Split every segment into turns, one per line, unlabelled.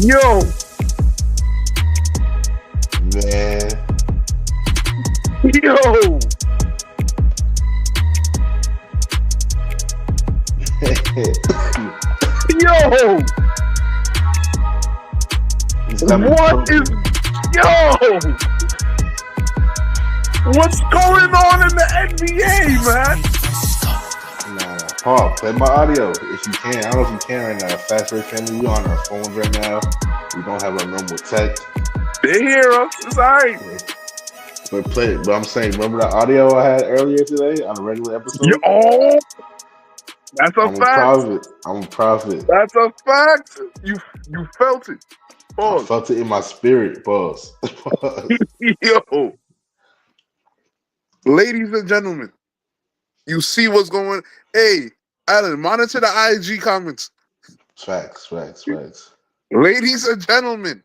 Yo,
Man.
yo, yo. What is yo? What's going on in the NBA, man?
Paul, play my audio if you can. I don't know if you can right now. Fastbreaks family, we on our phones right now. We don't have a normal tech.
They hear us. It's all right.
But play it. But I'm saying, remember the audio I had earlier today on a regular episode?
Oh, that's a
I'm
fact.
a prophet.
That's a fact. You felt it.
I felt it in my spirit, boss.
Yo, ladies and gentlemen, you see what's going. Hey, Alan, monitor the IG comments.
Facts.
Ladies and gentlemen,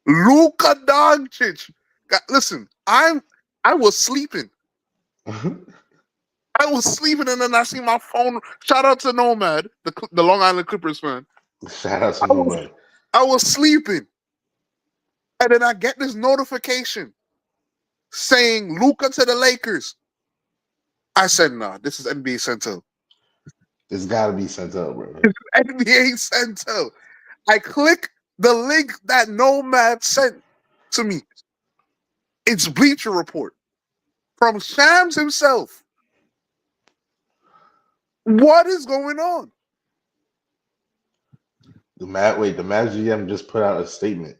Luka Doncic. Listen, I was sleeping. I was sleeping, and then I see my phone. Shout out to Nomad, the Long Island Clippers fan.
Shout out to Nomad.
I was sleeping, and then I get this notification saying Luka to the Lakers. I said, nah, this is NBA Central.
It's got to be sent out, bro.
It's NBA Central. I click the link that Nomad sent to me. It's Bleacher Report from Shams himself. What is going on?
The Mad GM just put out a statement.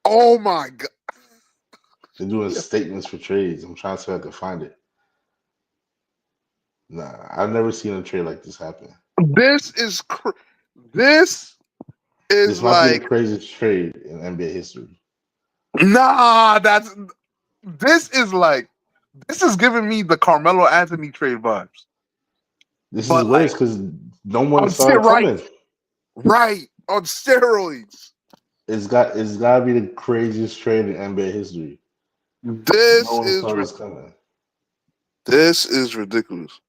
Oh my God.
They're doing statements for trades. I'm trying to see if I can find it. Nah, I've never seen a trade like this happen.
This is
This might
like
be the craziest trade in NBA history.
Nah, this is giving me the Carmelo Anthony trade vibes.
This is worse because no one saw it coming.
Right, on steroids.
It's got to be the craziest trade in NBA history.
This
no one saw this coming.
This is ridiculous.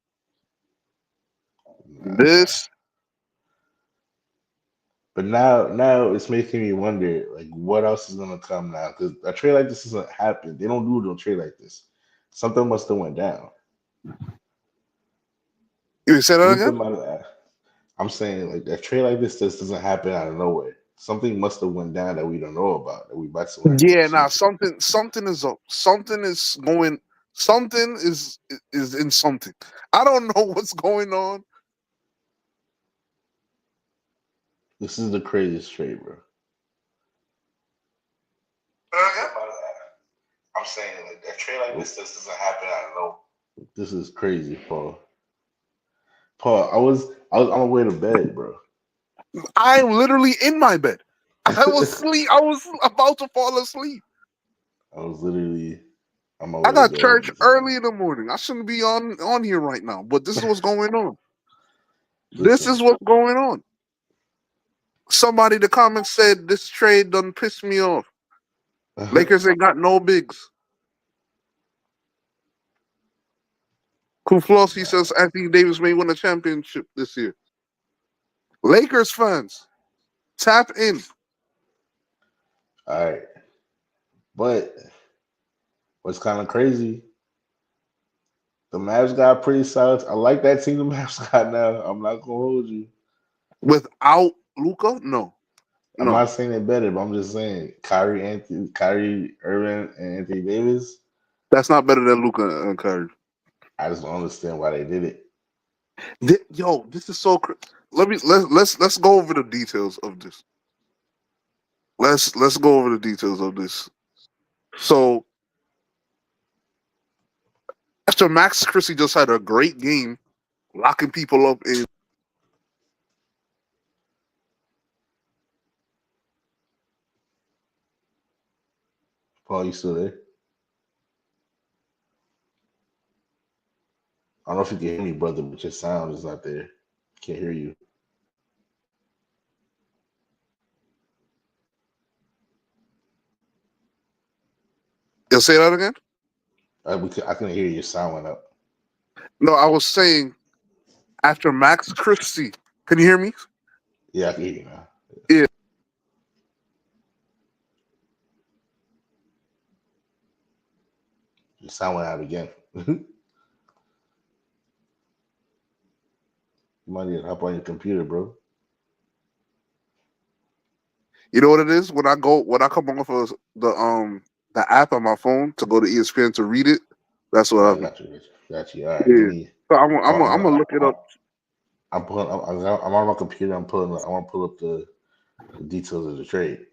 But now it's making me wonder, like, what else is gonna come now? Because a trade like this doesn't happen. They don't do a trade like this. Something must have went down.
You said that again?
I'm saying, like, a trade like this just doesn't happen out of nowhere. Something must have went down that we don't know about. That we about to learn.
Yeah, now something is up. Something is going. Something is in something. I don't know what's going on.
This is the craziest trade, bro. I'm saying, like, a trade like this just doesn't happen out of nowhere. This is crazy, Paul. I was on my way to bed, bro.
I'm literally in my bed. I was asleep. I was about to fall asleep.
I was literally on my way.
I got church early in the morning. I shouldn't be on here right now, but this is what's going on. This is what's going on. Somebody in the comments said this trade done pissed me off. Lakers ain't got no bigs. Kuflossi says Anthony Davis may win a championship this year. Lakers fans, tap in.
All right. But what's kind of crazy, the Mavs got pretty solid. I like that team the Mavs got now. I'm not going to hold you.
Without Luka? No.
I'm not saying it better, but I'm just saying Kyrie Irving, and Anthony Davis.
That's not better than Luka and Kyrie.
I just don't understand why they did it.
Yo, this is so crazy. Let's go over the details of this. Let's go over the details of this. So after Max Christie just had a great game, locking people up in.
Paul, you still there? I don't know if you can hear me, brother, but your sound is not there. Can't hear you.
You'll say that again?
I can hear your sound went up.
No, I was saying after Max Christie. Can you hear me?
Yeah, I can hear you now.
Yeah.
Your sound went out again. You might need to hop on your computer, bro.
You know what it is? When I come off of the app on my phone to go to ESPN to read it, that's what
I
happened.
got you. Got you. All right. Let
Yeah.
me.
So
I'm,
I'm gonna look it up.
I'm pulling. I'm on my computer. I'm pulling. I want to pull up the details of the trade.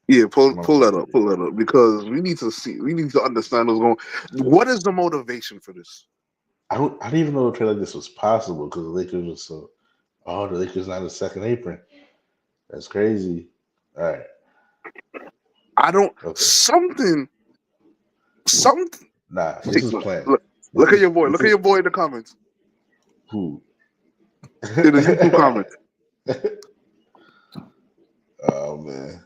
Yeah,
I'm on my
pull that up,
computer.
because we need to understand what's going. What is the motivation for this?
I didn't even know a trade like this was possible because the Lakers were so. Oh, the Lakers not a second apron. That's crazy. All right.
I don't
Okay.
something something.
Nah, this
See,
is planned.
look,
This is
look at your boy in the comments,
who.
in the YouTube comments.
Oh man.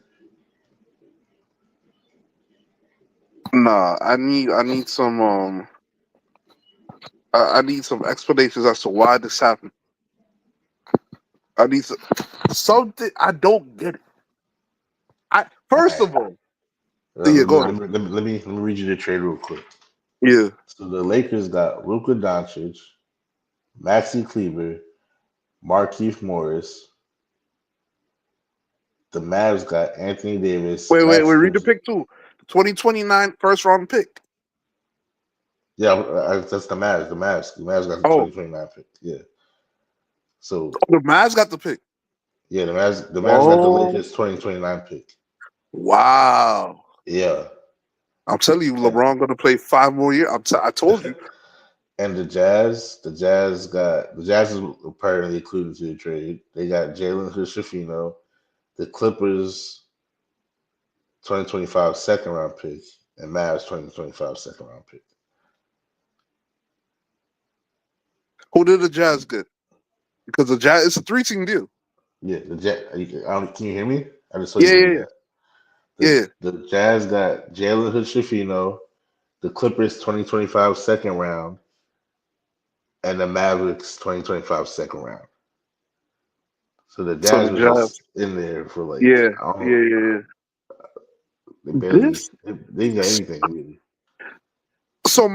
Nah, I need some I need some explanations as to why this happened. I need something. I don't get it. I
All
first
right.
of all, yeah, go ahead.
Let me read you the trade real quick.
Yeah,
So the Lakers got Luka Doncic, Maxi Kleber, Markieff Morris. The Mavs got Anthony Davis,
wait.
Max
Read the
Strus.
pick too. 2029 first round pick.
Yeah, that's the Mavs. The Mavs got the
Oh,
2029 pick. Yeah. So
the Mavs got the pick.
yeah, the Mavs got the
Oh,
Lakers 2029 pick.
wow.
Yeah.
I'm telling you,
And,
LeBron gonna play 5 more years. I told you.
and the Jazz is apparently included to the trade. They got Jalen Hood-Schifino, the Clippers 2025 second round pick, and Mavs 2025 second round pick.
Who did the Jazz get? Because the Jazz, it's a 3-team deal.
Yeah, can you hear me? I just saw you
Yeah,
hit
yeah,
me
yeah.
back.
Yeah.
The Jazz got Jalen Hood-Schifino, the Clippers 2025 second round, and the Mavericks 2025 second round. So the
So
Jazz
the
was
Jazz.
just in there for like
Yeah,
I don't know,
yeah.
they barely
This.
they didn't got anything really.
So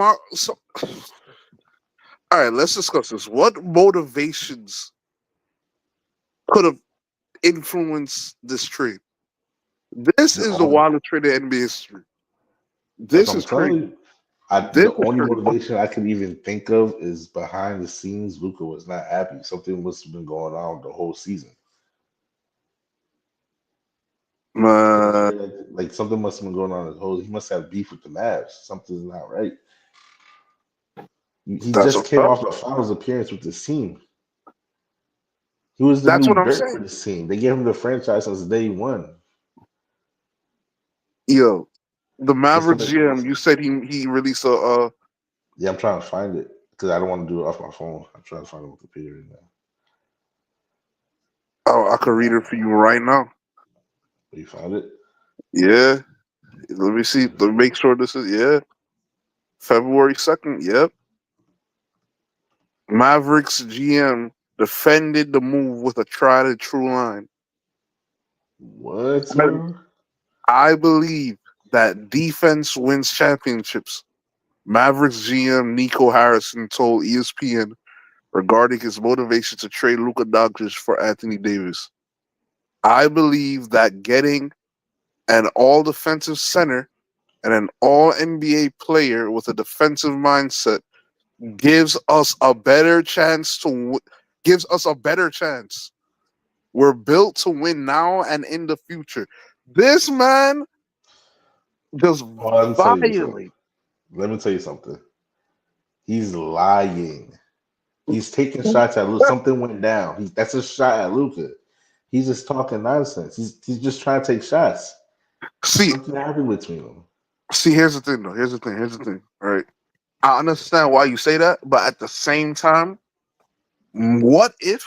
all right. Let's discuss this. What motivations could have influenced this trade? This
The
is the
only
wildest trade in NBA history.
That's
This
what I'm
is
telling
crazy.
you.
This
The
is
only
crazy.
motivation I can even think of is behind the scenes. Luka was not happy. Something must have been going on the whole season. For a
Man,
trade like something must have been going on the whole. He must have beef with the Mavs. Something's not right. He
that's
just
what's
came
up.
off a finals appearance with this team. He was the
That's what
new
I'm
dirt for
saying.
this team. They gave him the franchise since day one.
Yo, the
Just to
Mavericks
make
GM. You said he released a.
Yeah, I'm trying to find it because I don't want to do it off my phone. I'm trying to find it on my computer right
Oh, I could
now.
read it for you right now.
You found it?
Yeah. Let me see. Let me make sure this is February 2nd. Yep. Mavericks GM defended the move with a tried and true line.
What,
I
bro?
I believe that defense wins championships. Mavericks GM Nico Harrison told ESPN regarding his motivation to trade Luka Doncic for Anthony Davis. I believe that getting an all defensive center and an all NBA player with a defensive mindset gives us a better chance gives us a better chance. We're built to win now and in the future. This man just
Oh, let me tell you something.
violate.
Let me tell you something. He's lying. He's taking shots at Luka. Something went down. That's a shot at Luka. He's just talking nonsense. He's just trying to take shots.
See,
Something happened between them.
here's the thing though. Here's the thing. All right. I understand why you say that, but at the same time, what if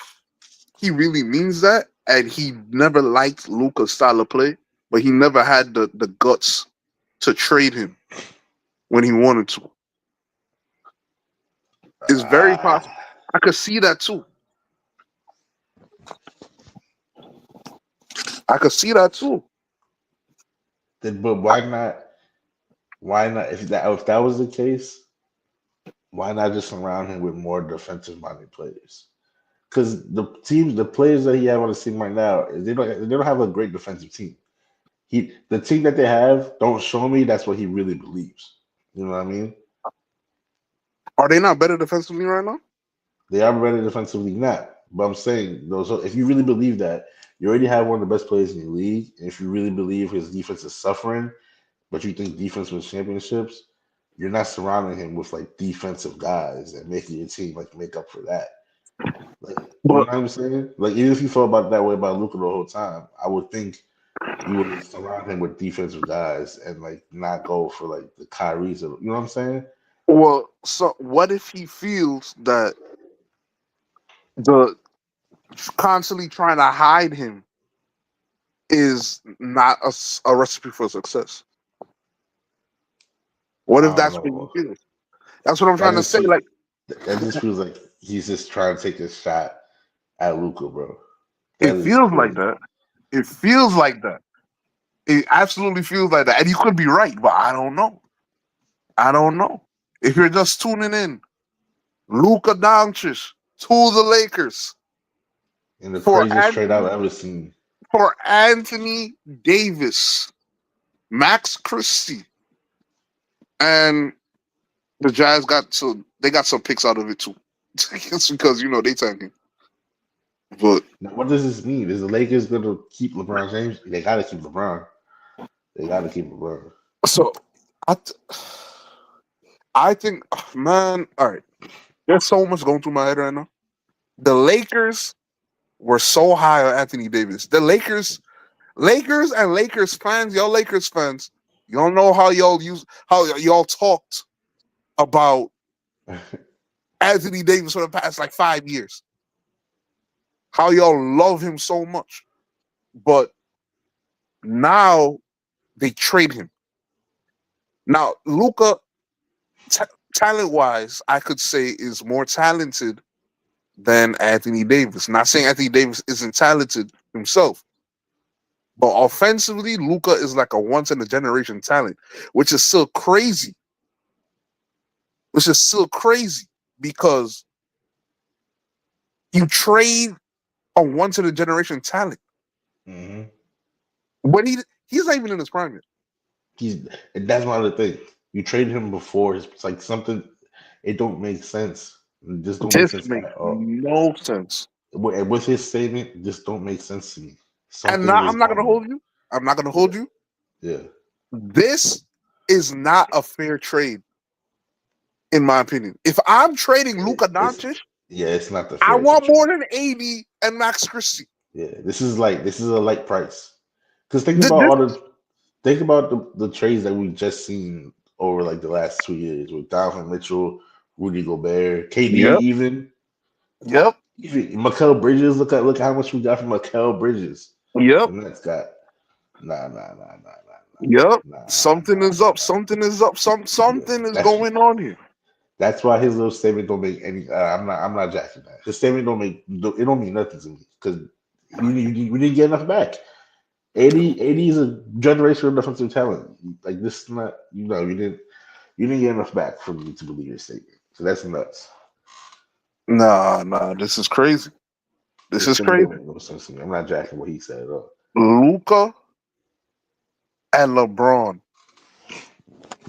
he really means that and he never liked Luka's style of play, but he never had the guts to trade him when he wanted to? It's very possible.
Ah,
I could see that too. I could see that too.
but why not? Why not? If that was the case, Why not just surround him with more defensive-minded players? Because the players that he have on the team right now, they don't have a great defensive team. The team that they have don't show me that's what he really believes. You know what I mean?
Are they not better defensively right now?
They are better defensively now. But I'm saying, though, so if you really believe that, you already have one of the best players in the league. And if you really believe his defense is suffering, but you think defense wins championships, you're not surrounding him with like defensive guys and making your team like make up for that. Like, you know
But
what I'm saying? Like, even if you felt about that way about Luka the whole time, I would think you would surround him with defensive guys and like not go for like the Kyries. You know what I'm saying?
well, so what if he feels that the constantly trying to hide him is not a recipe for success? What if
I don't
that's what he
know.
feels? That's what I'm
That
trying to
just
say.
fe-
Like,
that just feels like he's just trying to take a shot at Luca, bro.
it
That is
feels like
crazy.
that. It feels like that. It absolutely feels like that. And you could be right, but I don't know. I don't know. If you're just tuning in, Luka Doncic to the Lakers
And the
for
craziest trade I've
Anthony
ever seen.
for Anthony Davis, Max Christie, and the Jazz got some picks out of it too. It's because they tanking. But
Now, what does this mean? Is the Lakers going to keep LeBron James? They got to keep LeBron. They got to keep LeBron.
so I, th- I think, man, all right. There's so much going through my head right now. The Lakers were so high on Anthony Davis. The Lakers and Lakers fans, y'all Lakers fans, y'all know how y'all talked about Anthony Davis for the past like 5 years. How y'all love him so much. But now they trade him. Now, Luka, talent wise, I could say is more talented than Anthony Davis. Not saying Anthony Davis isn't talented himself, but offensively, Luka is like a once in a generation talent, which is still crazy. Which is still crazy because you trade a once in a generation talent
hmm
when he's not even in his prime yet.
That's one other thing. You traded him before. It's like something. It don't make sense. It just don't make
This
sense
makes
at all.
no sense.
With his statement, it just don't make sense to me.
And
Something
now
is
I'm not gonna
going on.
hold you. I'm not gonna
Yeah,
hold you.
yeah.
This is not a fair trade, in my opinion. If I'm trading Luka
It's
Doncic,
yeah. It's not the
I
fairest
want
trade.
more than 80 and Max Christie.
Yeah, this is a light price. Because
This,
think about the trades that we just seen over like the last 2 years with Donovan Mitchell, Rudy Gobert, KD,
yep, yep,
even Mikal Bridges. Look at how much we got from Mikal Bridges.
yep,
The Nets got nah,
yep.
nah, nah,
Something
nah,
is
nah,
up.
nah.
Something is up.
Yeah,
Something is going on here.
that's why his little statement don't make any. I'm not jacking that. His statement it don't mean nothing to me because we didn't get enough back. 80 is a generational defensive talent. Like this is not you didn't get enough back for me to believe your statement. So that's nuts.
Nah. This is crazy. This
This
is
statement don't
crazy.
make no sense to me. I'm not jacking what he said at all.
Luca and LeBron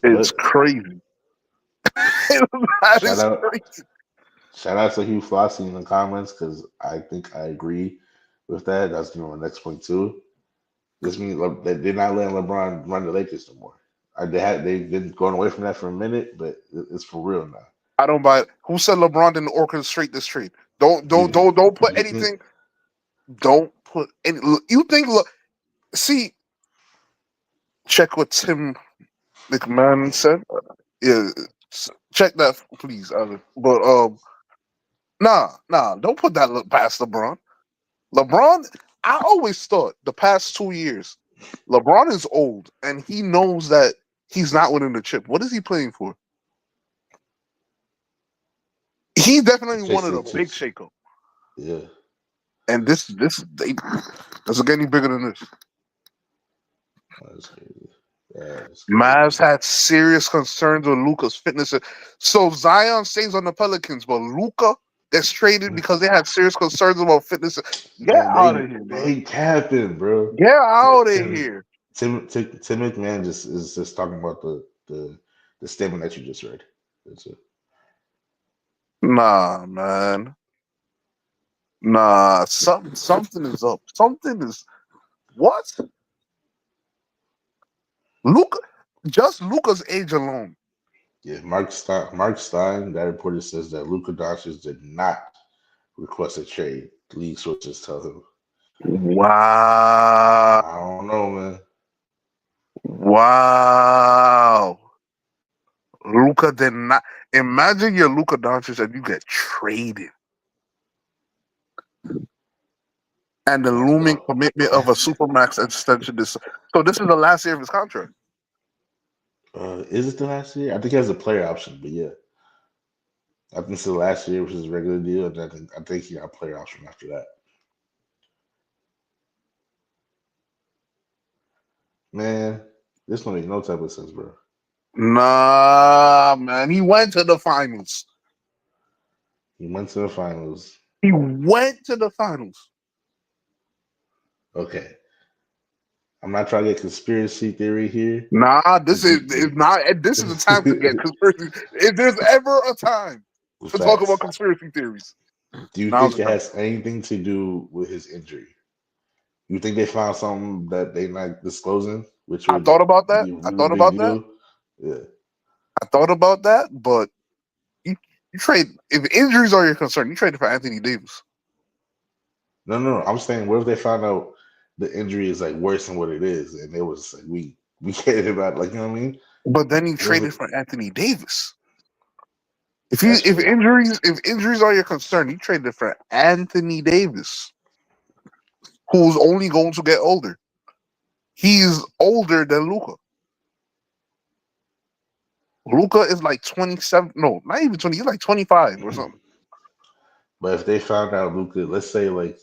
is
But
crazy. That
shout
is
out
crazy.
shout out to Hugh Flossie in the comments because I think I agree with that. That's my next point too. This means that they're not letting LeBron run the Lakers no more. They've been going away from that for a minute, but it's for real now.
I don't buy it. Who said LeBron didn't orchestrate this trade?
You
Don't put
you think
anything. Don't put any. You think? Look, see, check what Tim McMahon said. Yeah, check that, please, Evan. But nah. Don't put that look past LeBron. LeBron. I always thought the past 2 years, LeBron is old and he knows that he's not winning the chip. What is he playing for? He definitely wanted
chasing
a big
chips?
shakeup,
Yeah,
and this they doesn't get any bigger than this.
that's crazy. That's
Mavs
crazy.
had serious concerns with Luka's fitness. So Zion stays on the Pelicans, but Luka gets traded because they had serious concerns about fitness. Get
Man,
out of here, bro.
they capping, bro.
Get out of
Tim
here.
Tim McMahon is just talking about the statement that you just read. That's it.
Nah, man. Nah, something is up. Something is what? Luka, just Luka's age alone.
Yeah, Mark Stein, that reporter says that Luka Doncic did not request a trade. League sources tell him.
Wow.
I don't know, man.
Wow. Luka did not. Imagine you're Luka Doncic and you get traded. And the looming commitment of a supermax extension. So this is the last year of his contract.
Is it the last year? I think he has a player option, but yeah, I think it's the last year, which is a regular deal, and I think he got a player option after that. Man, this don't make no type of sense, bro.
Nah, man. He went to the finals.
He went to the finals.
He went to the finals.
Okay, I'm not trying to get conspiracy theory here.
Nah,
But
this is not. This is the time to get conspiracy. If there's ever a time to talk about
facts.
conspiracy theories,
Do you
now's
think
the
it
time.
has anything to do with his injury? You think they found something that they not disclosing, which
I
would
thought about that.
be a
I
really
thought
big
about that.
deal? Yeah.
I thought about that. But you, you trade if injuries are your concern. You traded for Anthony Davis.
No, no, no. I'm saying, what if they found out the injury is like worse than what it is, and it was like we cared about, like, you know what I mean?
But then you
What if
traded for Anthony Davis.
that's
If
true?
injuries are your concern, you traded for Anthony Davis, who's only going to get older. He's older than Luca. Luca is like 27. No, not even 20. He's like 25 or something.
But if they found out Luka, let's say like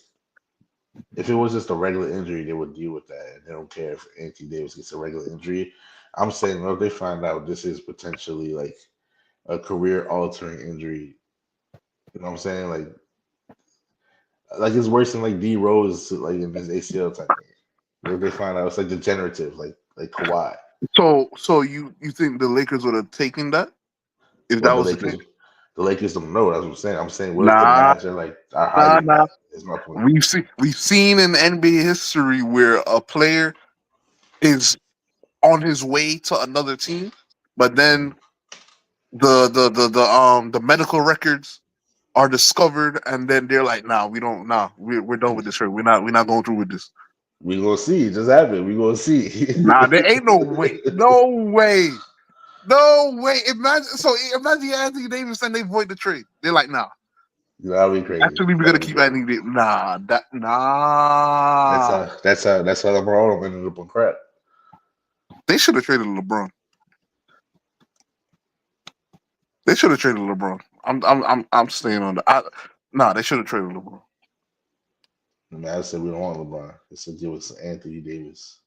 if it was just a regular injury, they would deal with that, and they don't care if Anthony Davis gets a regular injury. I'm saying, well, if they find out this is potentially like a career altering injury, you know what I'm saying? Like it's worse than like D Rose like in his ACL type thing. What if they find out it's like degenerative, like Kawhi?
So you think the Lakers would have taken that if
Well,
that
the
was the
Lakers,
case?
the Lakers don't know. That's what I'm saying. I'm saying, what if the
Nah,
Mavs are
nah,
hiding
nah.
that? Is my point.
We've seen in NBA history where a player is on his way to another team, but then the medical records are discovered, and then they're like, "Nah, we don't. Nah, we're done with this. Trade. We're not going through with this.
We gonna see. It just happened. We gonna see.
Nah, there ain't no way. No way. No way. Imagine Anthony Davis and they void the trade. They're like, nah.
That'd be crazy.
Actually, we're gonna
That'd be
keep
crazy.
Anthony Davis.
That's
Nah.
how LeBron ended up on crap.
They should have traded LeBron. They should have traded LeBron. I'm staying on the. Nah, they should have traded LeBron.
The Mavs said we don't want LeBron. They said give us Anthony Davis.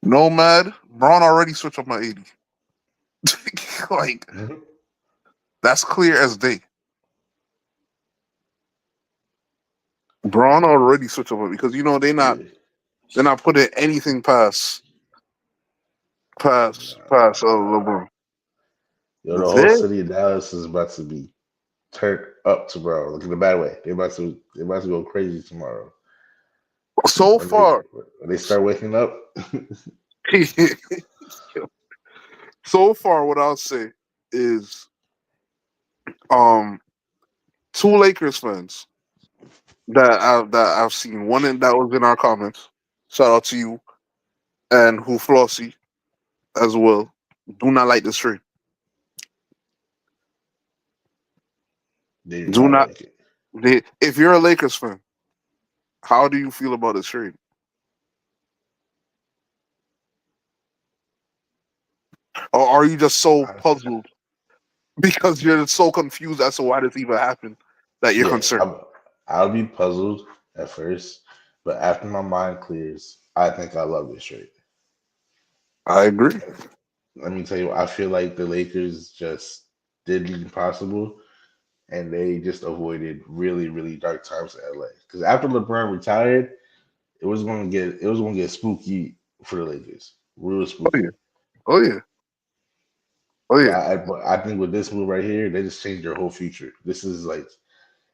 Nomad. Braun already switched up my 80. Like
Mhm.
that's clear as day. Braun already switched up because
Yeah.
they're not putting anything past
Nah.
LeBron.
Yo, the whole
This
city of Dallas is about to be turned up tomorrow. Look in the bad way. They about to go crazy tomorrow.
so
When they
far,
when they start waking up.
so far, what I'll say is, um, two Lakers fans that I've seen. That was in our comments. Shout out to you and who Flossie as well. Do not like this trade.
They do
Do
not
not.
like it.
If you're a Lakers fan, how do you feel about this trade? Or are you just so
Honestly.
puzzled because you're so confused as to why this even happened that you're
Yeah,
concerned?
I'll be puzzled at first, but after my mind clears, I think I love this trade.
I agree.
Let me tell you, I feel like the Lakers just did the impossible and they just avoided really, really dark times in LA. Because after LeBron retired, it was gonna get spooky for the Lakers. Real
Oh yeah.
spooky.
Oh yeah. Oh yeah.
But I think with this move right here, they just changed their whole future. This is like,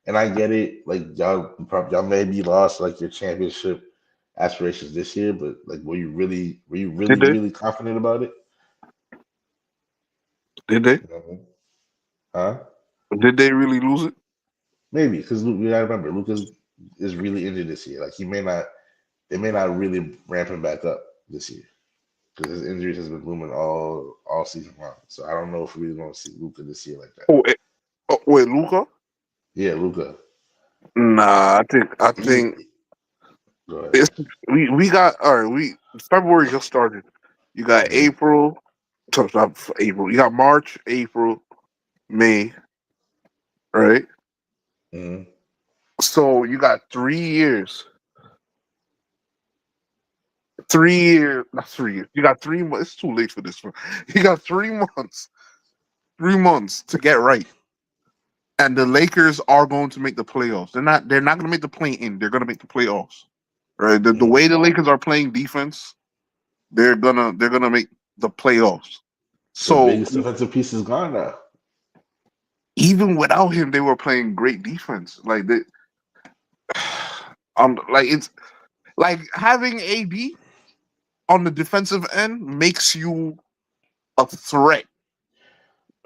and I get it. Like y'all maybe lost like your championship aspirations this year, but like, were you
Did
really,
they?
really confident about it?
Did they?
You know what I mean? Huh?
Did they really lose it?
Maybe because you gotta remember, Lucas is really injured this year. Like they may not really ramp him back up this year because his injuries has been looming all season long. So I don't know if we're really gonna see Luca this year like that.
Oh, wait, Luca?
Yeah, Luca.
Nah, I think
He go ahead.
it's we got all right. We February just started. You got
Mm-hmm.
April, not April. You got March, April, May, right?
Mm-hmm.
So you got 3 years. 3 years, not 3 years. You got 3 months. It's too late for this one. You got 3 months. 3 months to get right. And the Lakers are going to make the playoffs. They're not going to make the play in. They're going to make the playoffs. Right? The
Mm-hmm.
way the Lakers are playing defense, they're gonna make the playoffs.
The
So
biggest defensive piece is gone now.
even without him, they were playing great defense. Like they, like it's like having AD on the defensive end makes you a threat.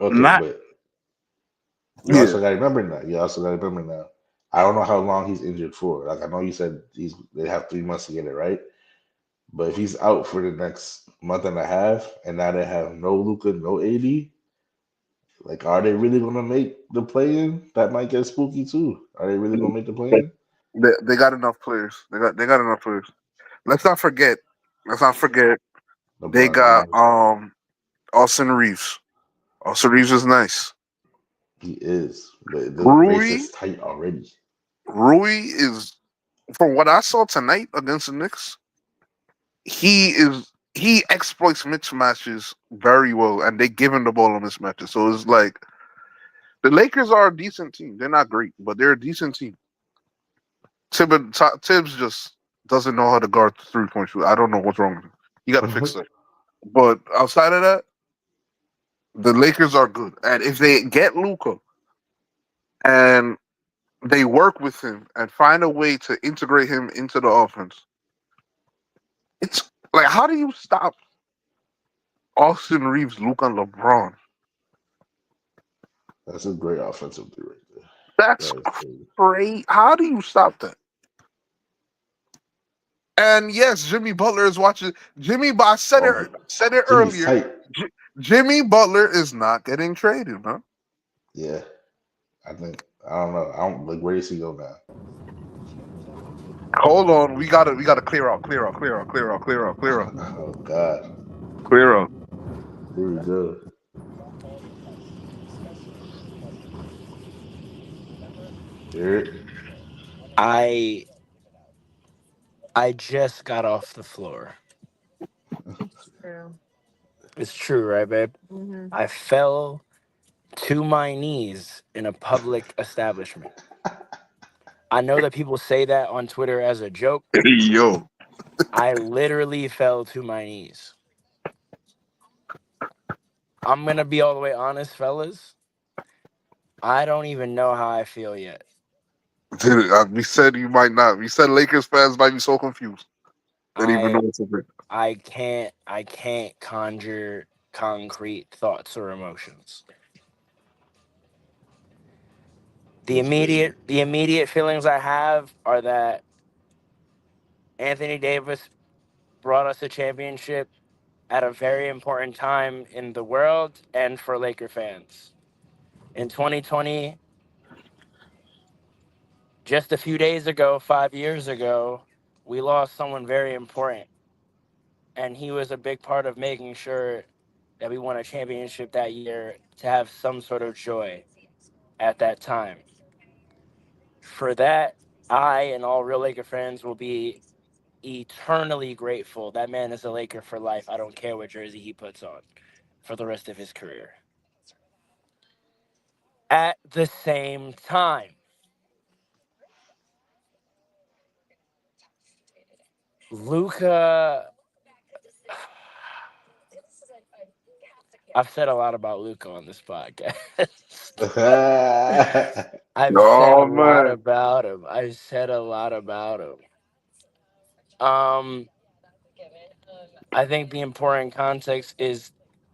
Okay,
Not
but you
yeah.
also got to remember now. You also got to remember now. I don't know how long he's injured for. Like I know you said they have 3 months to get it right. But if he's out for the next month and a half, and now they have no Luca, no AD, like are they really gonna make the play in? That might get spooky too. Are they really gonna make the play in?
They got enough players. They got enough players. Let's not forget. Let's not forget. They
LeBron
got
James,
Austin Reeves. Austin Reeves is nice.
he is, but the race
Rui
is tight already.
Rui is, from what I saw tonight against the Knicks, he exploits mismatches very well, and they give him the ball on mismatches. So it's like the Lakers are a decent team. They're not great, but they're a decent team. Tibbs just doesn't know how to guard 3 point shoot. I don't know what's wrong with him. You got to fix that. But outside of that, the Lakers are good, and if they get Luca and they work with him and find a way to integrate him into the offense, it's like, how do you stop Austin Reeves, Luca, and LeBron?
That's a great offensive three right there.
That's
That is crazy.
great. How do you stop that? And yes, Jimmy Butler is watching. But I said
Oh,
it.
but
Said it
Jimmy's
earlier.
tight.
Jimmy Butler is not getting traded, man.
Yeah, I think I don't know. I don't like where does he go now?
Hold on, we gotta clear out, clear out, clear out, clear out, clear out, clear out,
Oh God,
clear out.
here we go. Here,
I I just got off the floor. It's true, right, babe? I fell to my knees in a public establishment. I know that people say that on Twitter as a joke.
Yo,
I literally fell to my knees. I'm gonna be all the way honest, fellas. I don't even know how I feel yet.
dude, we said you might not. We said Lakers fans might be so confused they didn't even know
I
what to do.
I can't conjure concrete thoughts or emotions. The
that's crazy.
immediate the immediate feelings I have are that Anthony Davis brought us a championship at a very important time in the world and for Laker fans. In 2020, just a few days ago, 5 years ago, we lost someone very important. And he was a big part of making sure that we won a championship that year to have some sort of joy at that time. For that, I and all real Laker fans will be eternally grateful. That man is a Laker for life. I don't care what jersey he puts on for the rest of his career. At the same time, Luka, I've said a lot about Luka on this podcast. I've said a
Oh
lot
man.
about him. I've said a lot about him. Um, I think the important context is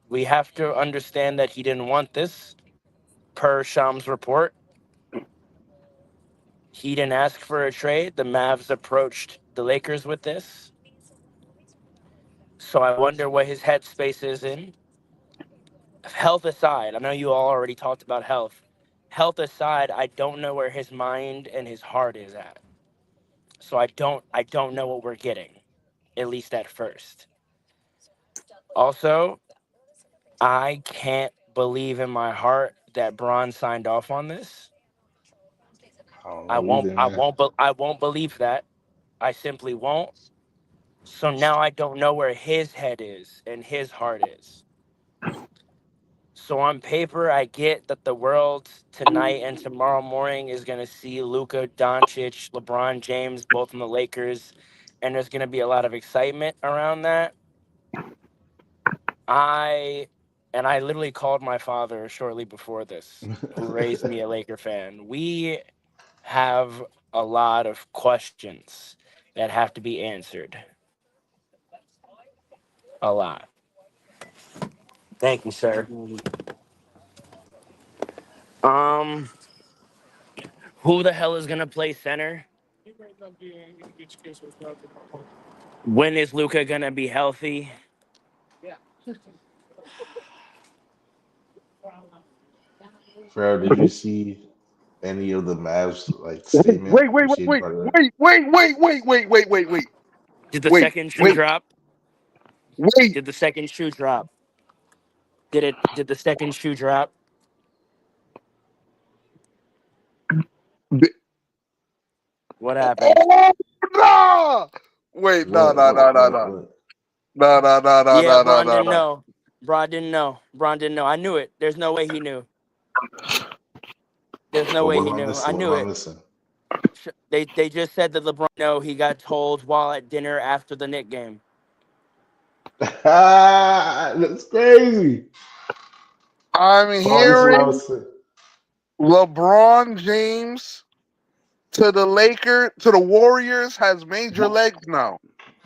we have to understand that he didn't want this, per Sham's report. He didn't ask for a trade. The Mavs approached the Lakers with this. So I wonder what his headspace is in. Health aside, I know you all already talked about health. Health aside, I don't know where his mind and his heart is at. So I don't know what we're getting, at least at first. Also, I can't believe in my heart that Braun signed off on this.
I don't
I
know
won't
either,
I
man.
won't but I won't believe that. I simply won't. So now I don't know where his head is and his heart is. So on paper, I get that the world tonight and tomorrow morning is going to see Luka Doncic, LeBron James, both in the Lakers, and there's going to be a lot of excitement around that. I literally called my father shortly before this, who raised me a Laker fan. We have a lot of questions that have to be answered. A lot. Thank you, sir. Um, who the hell is gonna play center? When is Luca gonna be healthy?
Farrell, did you see any of the Mavs like
Wait,
statement?
wait, wait,
You see any
wait,
part of that?
wait, wait, wait, wait, wait, wait, wait, wait,
Did the
wait,
second shoe
wait,
drop?
wait.
Did the second shoe drop? Did the second shoe drop?
Th-
What happened?
Oh no! Wait, no,
What?
no,
What?
no, no,
What?
no,
What?
no, no, no, no,
Yeah,
no, no,
Bron
no,
didn't
no.
know. Bron didn't know. Bron didn't know. I knew it. There's no way he knew. There's no way
What
he
am I
knew. I
missing? What
knew
am I
it.
missing?
They just said that LeBron know he got told while at dinner after the Knick game.
That's crazy.
I'm
Paul, this is what I
hearing
was saying.
LeBron James to the Warriors has major legs now.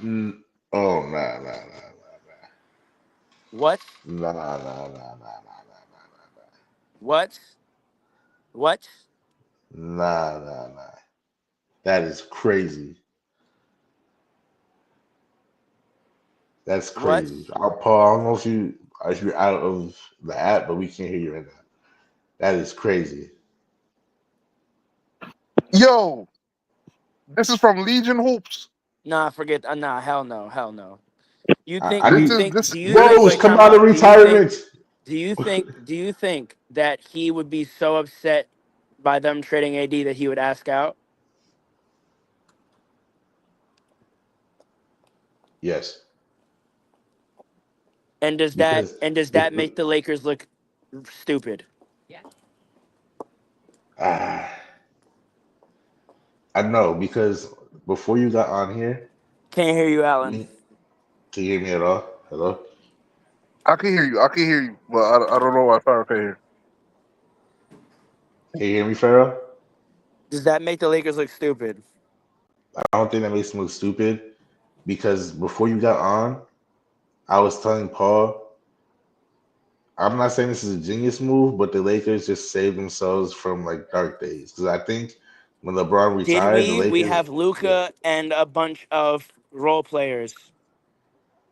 Mm, oh, nah.
What?
Nah.
What? What?
Nah. That is crazy. That's
What?
crazy. Paul, I don't know if you're out of the app, but we can't hear you right now. That is crazy.
Yo, this is from Legion Hoops.
Nah, forget. Nah, hell no, hell no. You
I
think?
This
Do you
need
is
think?
this
Do you think?
Rose
Wait,
come
time
out of
out. Do you think?
retirement.
Do you think? Do you think that he would be so upset by them trading AD that he would ask out?
Yes,
And does that
because
and does
the,
that make
the,
the Lakers look stupid?
ah, I know because before you got on here,
Can't hear you, Alan.
we can you hear me at all? Hello?
I can hear you. I can hear you, but I don't know why I can't hear.
Can you hear me, Pharaoh?
Does that make the Lakers look stupid?
I don't think that makes me look stupid because before you got on, I was telling Paul, I'm not saying this is a genius move, but the Lakers just saved themselves from like dark days. Because I think when LeBron
Did
retired, the
we? We
Lakers,
have
yeah,
Luca and a bunch of role players.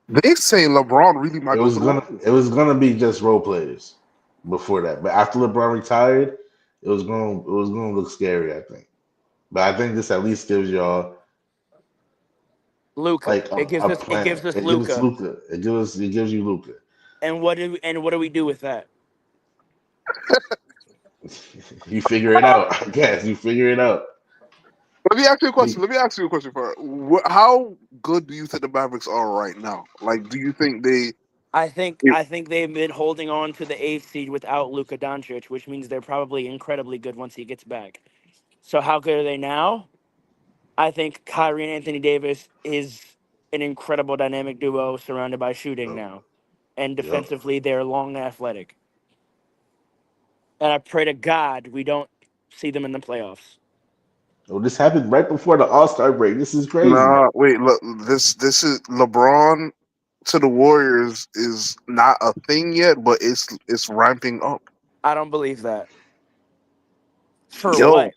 They say LeBron really might go to the Warriors.
it was gonna be just role players before that. But after LeBron retired, it was gonna look scary, I think. But I think this at least gives y'all
Luca.
like
It gives
a
us. It
plan.
gives us
It gives
Luca.
Luca. It gives you Luca.
And what do we do with that?
You figure it out. I guess you figure it out.
Let me ask you a
He,
question. Let me ask you a question for how good do you think the Mavericks are right now? Like, do you think they?
I think they've been holding on to the eighth seed without Luka Doncic, which means they're probably incredibly good once he gets back. So how good are they now? I think Kyrie and Anthony Davis is an incredible dynamic duo surrounded by shooting
yep,
now, and
yep.
defensively they're long and athletic. And I pray to God we don't see them in the playoffs.
Oh, this happened right before the All Star break. This is crazy.
Nah, wait. Look, this is LeBron to the Warriors is not a thing yet, but it's ramping up.
I don't believe that. For
Yo,
what?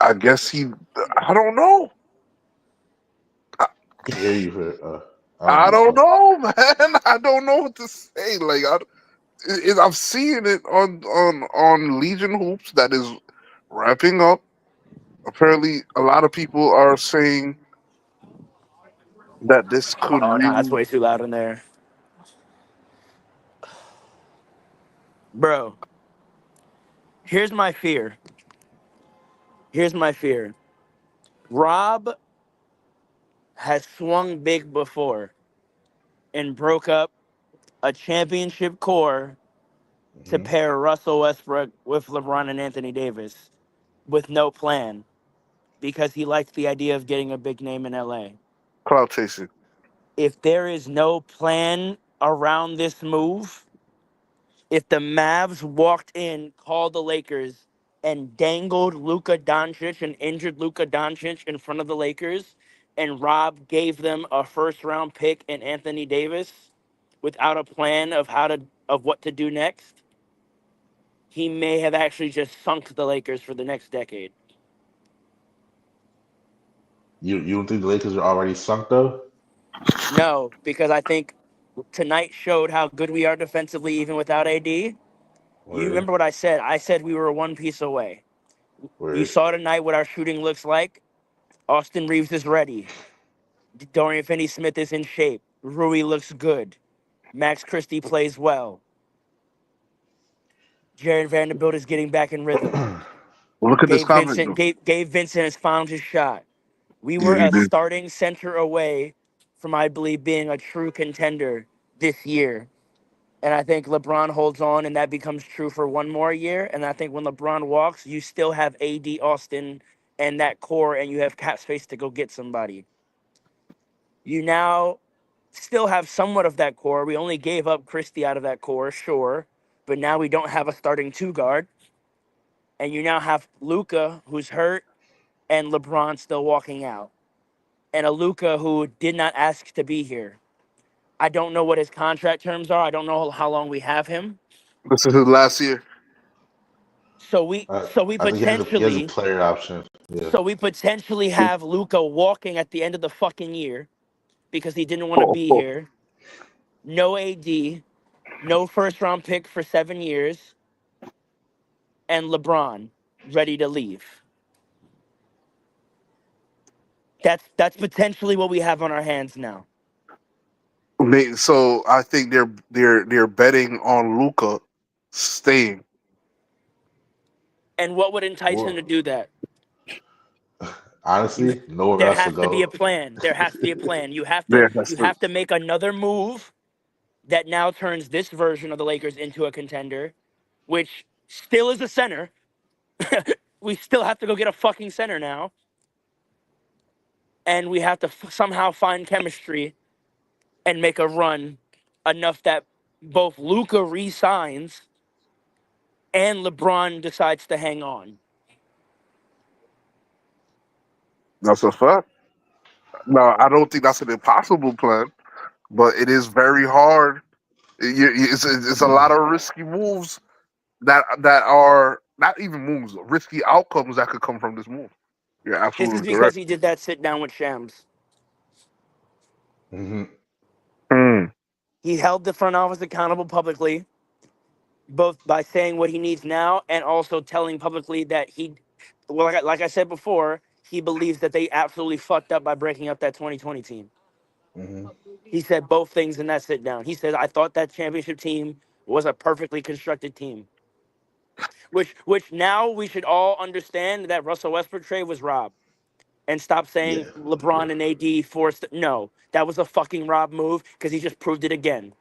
I guess he. I don't know. I,
I hear you. I don't
I don't
know.
know, man. I don't know what to say. Like I'm seeing it on Legion Hoops that is wrapping up. Apparently, a lot of people are saying that this could
Oh no, that's
really.
way too loud in there, bro. Here's my fear. Here's my fear. Rob has swung big before and broke up a championship core to
Hmm.
pair Russell Westbrook with LeBron and Anthony Davis with no plan because he likes the idea of getting a big name in LA.
Cloud chasing.
If there is no plan around this move, if the Mavs walked in, called the Lakers, and dangled Luka Doncic and injured Luka Doncic in front of the Lakers, and Rob gave them a first round pick and Anthony Davis without a plan of what to do next, he may have actually just sunk the Lakers for the next decade.
You don't think the Lakers are already sunk though?
No, because I think tonight showed how good we are defensively even without AD. You
Word,
remember what I said? I said we were one piece away. You
word.
saw tonight what our shooting looks like. Austin Reeves is ready. Dorian Finney-Smith is in shape. Rui looks good. Max Christie plays well. Jared Vanderbilt is getting back in rhythm.
Look at this comment. Though.
Gabe Vincent has found his shot. We
Yeah,
were
he
a
did.
starting center away from, I believe, being a true contender this year. And I think LeBron holds on, and that becomes true for one more year. And I think when LeBron walks, you still have AD, Austin, and that core, and you have cap space to go get somebody. You now still have somewhat of that core. We only gave up Christie out of that core, sure, but now we don't have a starting two guard. And you now have Luka, who's hurt, and LeBron still walking out. And a Luka who did not ask to be here. I don't know what his contract terms are. I don't know how long we have him.
This is his last year.
So we
I,
so we
I think he has a
potentially
player option. Yeah.
so we potentially have Luka walking at the end of the fucking year because he didn't want to
Oh,
be
oh.
here. No AD, no first round pick for 7 years, and LeBron ready to leave. That's potentially what we have on our hands now.
So I think they're betting on Luca staying.
And what would entice him to
Well,
do that? You
honestly, nowhere
there
else to
has to be a
go.
plan. There has to be a plan. You have to
There has
you
to.
have to make another move that now turns this version of the Lakers into a contender, which still is a center. We still have to go get a fucking center now, and we have to somehow find chemistry and make a run enough that both Luca re-signs and LeBron decides to hang on.
That's a fact. No, I don't think that's an impossible plan, but it is very hard. It's a lot of risky moves that are not even moves, risky outcomes that could come from this move. You're
This is
absolutely
because
correct.
he did that sit down with Shams.
Hmm.
Mm.
He held the front office accountable publicly, both by saying what he needs now and also telling publicly that well, like I said before, he believes that they absolutely fucked up by breaking up that 2020 team.
Hmm.
He said both things in that sit down. He said, I thought that championship team was a perfectly constructed team. Which now we should all understand that Russell Westbrook trade was robbed. And stop saying
Yeah, yeah.
LeBron and AD forced. No, that was a fucking rob move because he just proved it again.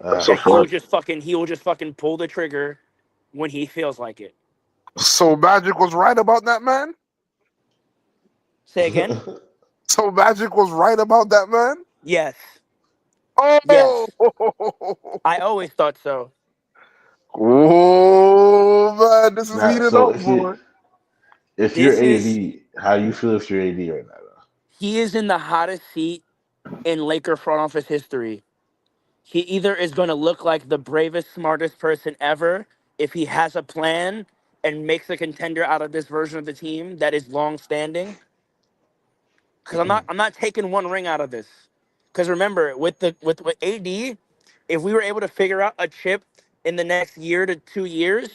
That's
Uh,
a
That
fact.
he will just fucking pull the trigger when he feels like it.
So Magic was right about that man.
Say again?
So Magic was right about that man.
Yes.
Oh,
Yes. I always thought so.
oh man, this is
Now,
heated
so
up, boy.
if you're
This is
AD, how you feel if you're AD right now?
he is in the hottest seat in Laker front office history. He either is going to look like the bravest, smartest person ever if he has a plan and makes a contender out of this version of the team that is long standing. Because I'm not taking one ring out of this. Because remember, with AD, if we were able to figure out a chip in the next year to 2 years,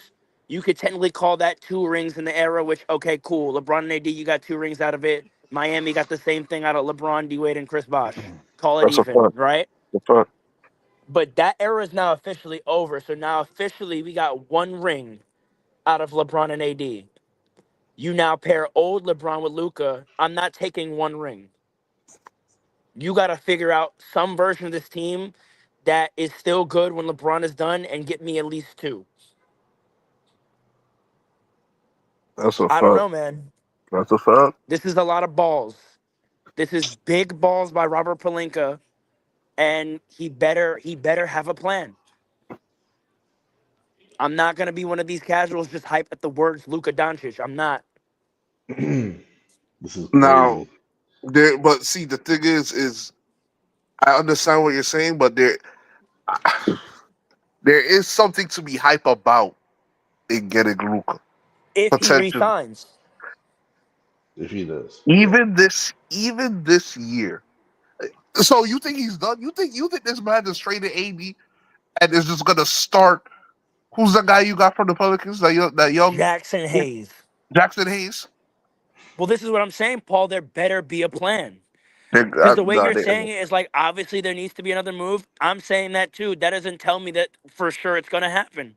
you could technically call that 2 rings in the era. Which okay, cool. LeBron and AD, you got 2 rings out of it. Miami got the same thing out of LeBron, D Wade, and Chris Bosh. Call it
That's a
even,
fact.
right?
A fact.
But that era is now officially over. So now officially we got 1 ring out of LeBron and AD. You now pair old LeBron with Luka. I'm not taking 1 ring. You got to figure out some version of this team that is still good when LeBron is done and get me at least 2.
That's a
I don't
fact.
know, man.
That's a fact.
This is a lot of balls. This is big balls by Robert Pelinka, and he better have a plan. I'm not gonna be one of these casuals just hype at the words Luka Doncic. I'm not.
This is
Now,
crazy.
there. But see, the thing is I understand what you're saying, but there is something to be hype about in getting Luca
If he
potentially.
resigns,
If he does, yeah.
Even this year. So you think he's done? You think this man is traded AD and is just gonna start? Who's the guy you got from the Pelicans? That young
Jackson
kid?
Hayes.
Jackson Hayes.
Well, this is what I'm saying, Paul. There better be a plan.
They,
Because the way
nah,
you're saying it is like obviously there needs to be another move. I'm saying that too. That doesn't tell me that for sure it's gonna happen.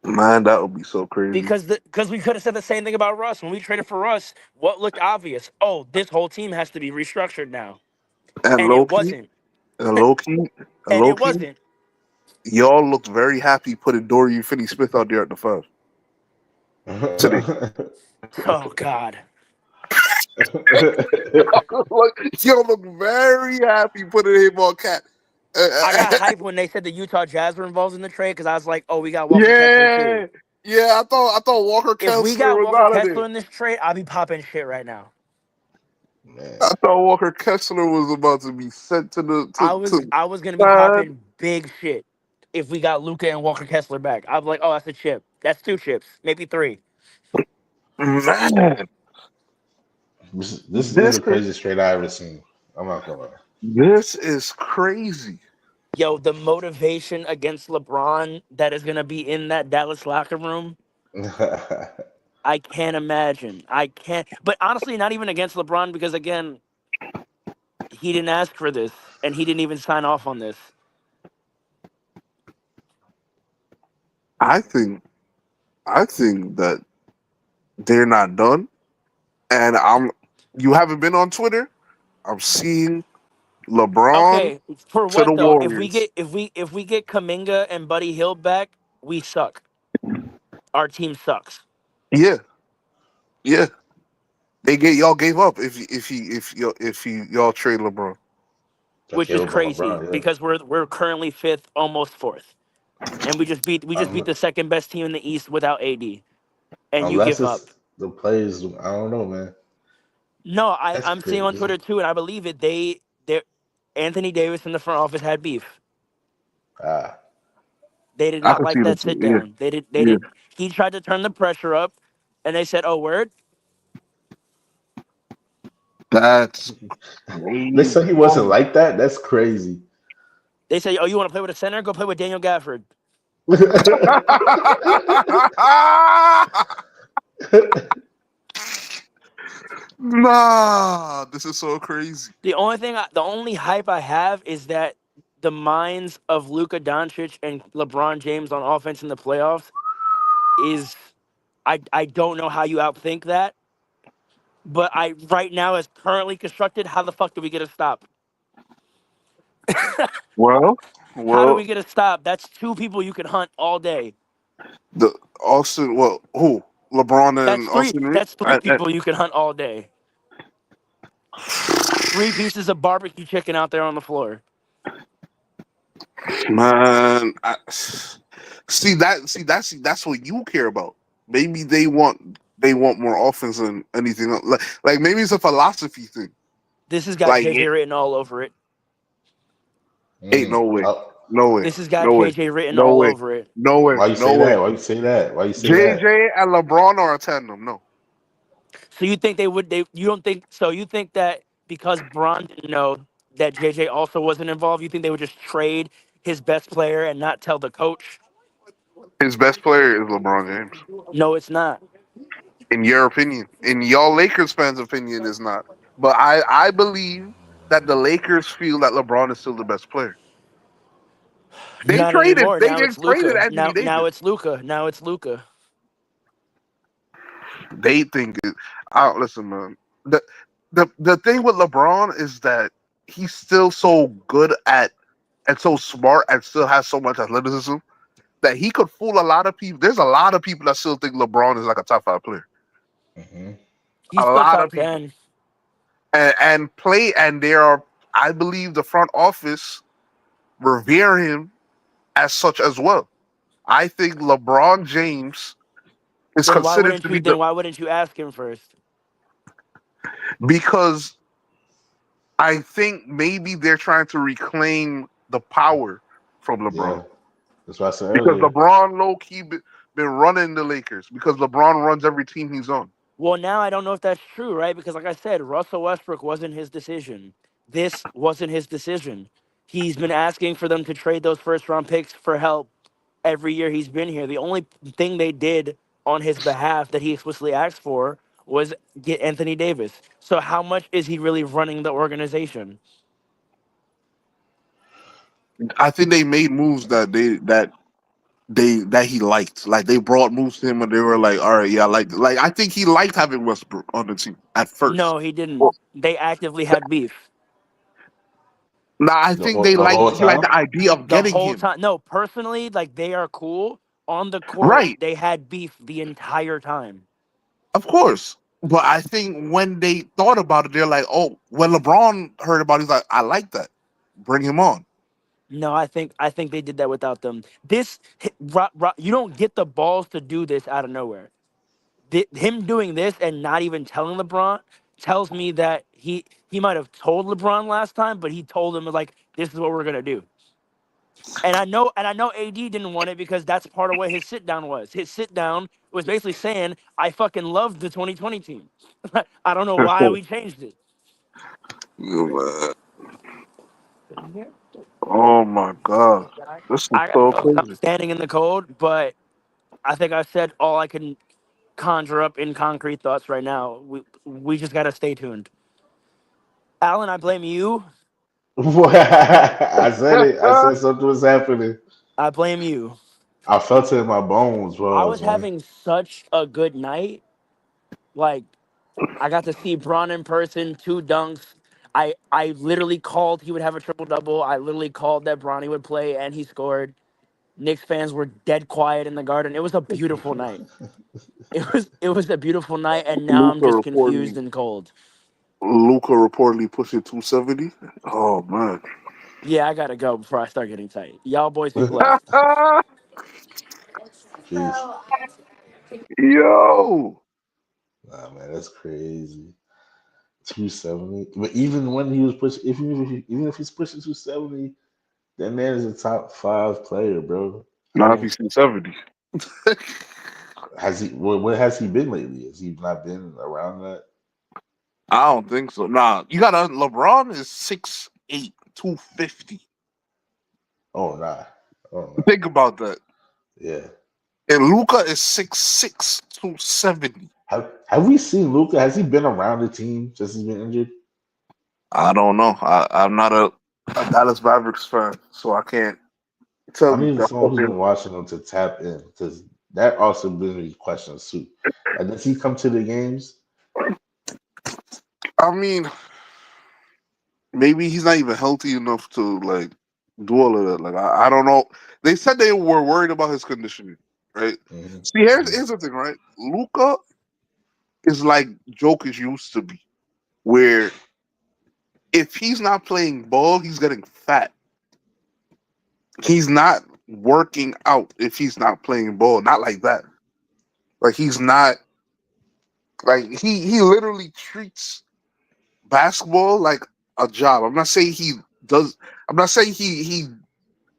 man, that would be so crazy.
Because we could have said the same thing about Russ when we traded for Russ. What looked obvious? Oh, this whole team has to be restructured now,
And
and it
low key,
wasn't.
and low key, and
And
low
it
key,
wasn't.
y'all looked very happy putting Dorian Finney-Smith out there at the five today.
Oh God.
Like, y'all look very happy putting him on cat.
I got hyped when they said the Utah Jazz were involved in the trade because I was like, oh, we got Walker Kessler too.
Yeah, yeah. I thought Walker
If we
Kessler
got
was
Walker
out of there.
Kessler in this trade, I'll be popping shit right now.
Man,
I thought Walker Kessler was about to be sent to the
I
to
was I was gonna be
man.
popping big shit if we got Luca and Walker Kessler back. I was like, oh, that's a chip. That's 2 chips, maybe 3.
Man,
this is
this
the
is
craziest trade I ever seen. I'm not gonna
this is crazy.
Yo, the motivation against LeBron that is gonna be in that Dallas locker room,
lie.
I can't imagine. I can't. But honestly, not even against LeBron because again, he didn't ask for this and he didn't even sign off on this.
I think I think that they're not done, and I'm. You haven't been on Twitter. I'm seeing LeBron
Okay, for
to the
what though? If we
Warriors.
get if we get Kaminga and Buddy Hill back, we suck. Our team sucks.
Yeah, yeah. Y'all gave up if y'all trade LeBron.
I
Which
care
is
about
crazy
LeBron,
because we're currently fifth, almost fourth, and we just beat
yeah.
the second best team in the East without AD, and you
Unless
give up.
it's the plays, I don't know, man.
No,
That's
I'm seeing on
crazy.
Twitter too, and I believe it. They Anthony Davis in the front office had beef.
Ah,
They did
I
not
can
like
see
that
that.
sit
Yeah,
down. They did. They
yeah.
did. He tried to turn the pressure up, and they said, "Oh, word."
That's
they
crazy.
said he wasn't like that. That's crazy.
They said, "Oh, you want to play with a center? Go play with Daniel Gafford."
Nah, this is so crazy.
The only hype I have is that the minds of Luka Doncic and LeBron James on offense in the playoffs is I don't know how you outthink that, but I right now as currently constructed, how the fuck do we get a stop?
Well,
How do
well,
we get a stop? That's two people you can hunt all day.
the Austin. Well, who? LeBron
That's
and
three.
Austin Reeves.
That's three people you can hunt all day. Three pieces of barbecue chicken out there on the floor.
Man, see that. That's what you care about. Maybe they want more offense than anything else. Like maybe it's a philosophy thing.
This has got
Like
JJ written all over it.
ain't no way,
Oh,
no way,
This has got
no way,
JJ written
no
all
way,
over it.
no way,
why you
no
say
way.
that? Why you say that? Why you say that?
JJ and LeBron are a tandem. No,
So you think they would? They you don't think so? You think that because Bron didn't know that JJ also wasn't involved, you think they would just trade his best player and not tell the coach?
his best player is LeBron James.
No, it's not.
In your opinion, in y'all Lakers fans' opinion, is not. But I believe that the Lakers feel that LeBron is still the best player. They
Not
traded.
anymore.
They
Now
just
it's
traded
Luca.
Anthony
Now
Davis.
it's Luca. Now it's Luca.
They think it. Listen, man. The the thing with LeBron is that he's still so good at and so smart and still has so much athleticism that he could fool a lot of people. There's a lot of people that still think LeBron is like a top five player.
Hmm.
A
He's still
lot of
top
people.
10.
And there are, I believe, the front office revere him as such as well. I think LeBron James is
Then why
considered
wouldn't
to
you?
be the
Then why wouldn't you ask him first?
because I think maybe they're trying to reclaim the power from LeBron
Yeah, that's what I said
because
earlier.
LeBron low key been running the Lakers because LeBron runs every team he's on.
Well, now I don't know if that's true, right? Because like I said, Russell Westbrook wasn't his decision. This wasn't his decision. He's been asking for them to trade those first round picks for help every year he's been here. The only thing they did on his behalf that he explicitly asked for was get Anthony Davis. So how much is he really running the organization?
I think they made moves that he liked. Like they brought moves to him and they were like, all right, yeah, I like it. Like I think he liked having Westbrook on the team at first.
No, he
Well,
didn't. They actively had beef
nah, I think they
The whole
liked
time.
the idea of
the
getting
whole
him.
time. No, personally, like they are cool. On the court,
Right,
they had beef the entire time.
of course. But I think when they thought about it, they're like, oh, when LeBron heard about it, he's like, I like that. Bring him on.
No, I think they did that without them. You don't get the balls to do this out of nowhere. Him doing this and not even telling LeBron tells me that he might have told LeBron last time, but he told him like this is what we're gonna do. And I know AD didn't want it because that's part of what his sit down was. His sit down was basically saying, I fucking loved the 2020 team. I don't know why we changed it.
Oh my god, this is
I gotta
so
go 'cause I'm
crazy.
standing in the cold, but I think I said all I can conjure up in concrete thoughts right now. We just gotta stay tuned. Alan, I blame you.
I said it. I said something was happening.
I blame you.
I felt it in my bones,
I
bro.
was having such a good night. Like I got to see Braun in person, two dunks. I literally called he would have a triple double. I literally called that Bronny would play and he scored. Knicks fans were dead quiet in the garden. It was a beautiful night. It was a beautiful night, and now I'm
Luca
just confused
reportedly,
and cold.
Luca reportedly pushing 270. Oh man.
Yeah, I gotta go before I start getting tight. Y'all boys be blessed.
Peace.
Yo,
Nah, man, that's crazy. 270. But even when he was pushing, even if he's pushing 270, that man is a top five player, bro. I
not if
don't.
he's 270.
Has he? Where has he been lately? Has he not been around that?
I don't think so. Nah, you gotta. LeBron is 6'8", 250.
Oh nah. Oh nah.
Think about that.
Yeah.
And Luca is 6'6", 270.
Have we seen Luca? Has he been around the team since he's been injured?
I don't know. I'm not a. a Dallas Mavericks fan, so I can't tell
I
you
need
that's
someone
what
who's
they.
been watching them to tap in because that also brings me questions too. Like, does he come to the games?
I mean, maybe he's not even healthy enough to like do all of that. Like I don't know. They said they were worried about his conditioning, right?
Hmm.
See,
Hmm.
here's the thing, right? Luca is like Jokic used to be, where if he's not playing ball, he's getting fat. He's not working out if he's not playing ball. Not like that. Like he's not like he literally treats basketball like a job. I'm not saying he does. I'm not saying he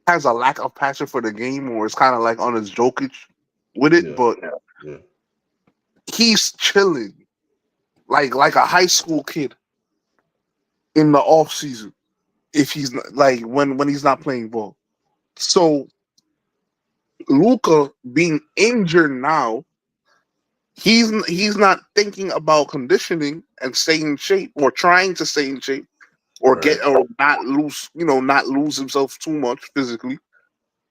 has a lack of passion for the game or it's kind of like on his Jokic with it,
Yeah,
but
yeah,
he's chilling like a high school kid in the off season if he's not, like when he's not playing ball. So Luca being injured now, he's not thinking about conditioning and staying in shape or trying to stay in shape or
right.
get or not lose, not lose himself too much physically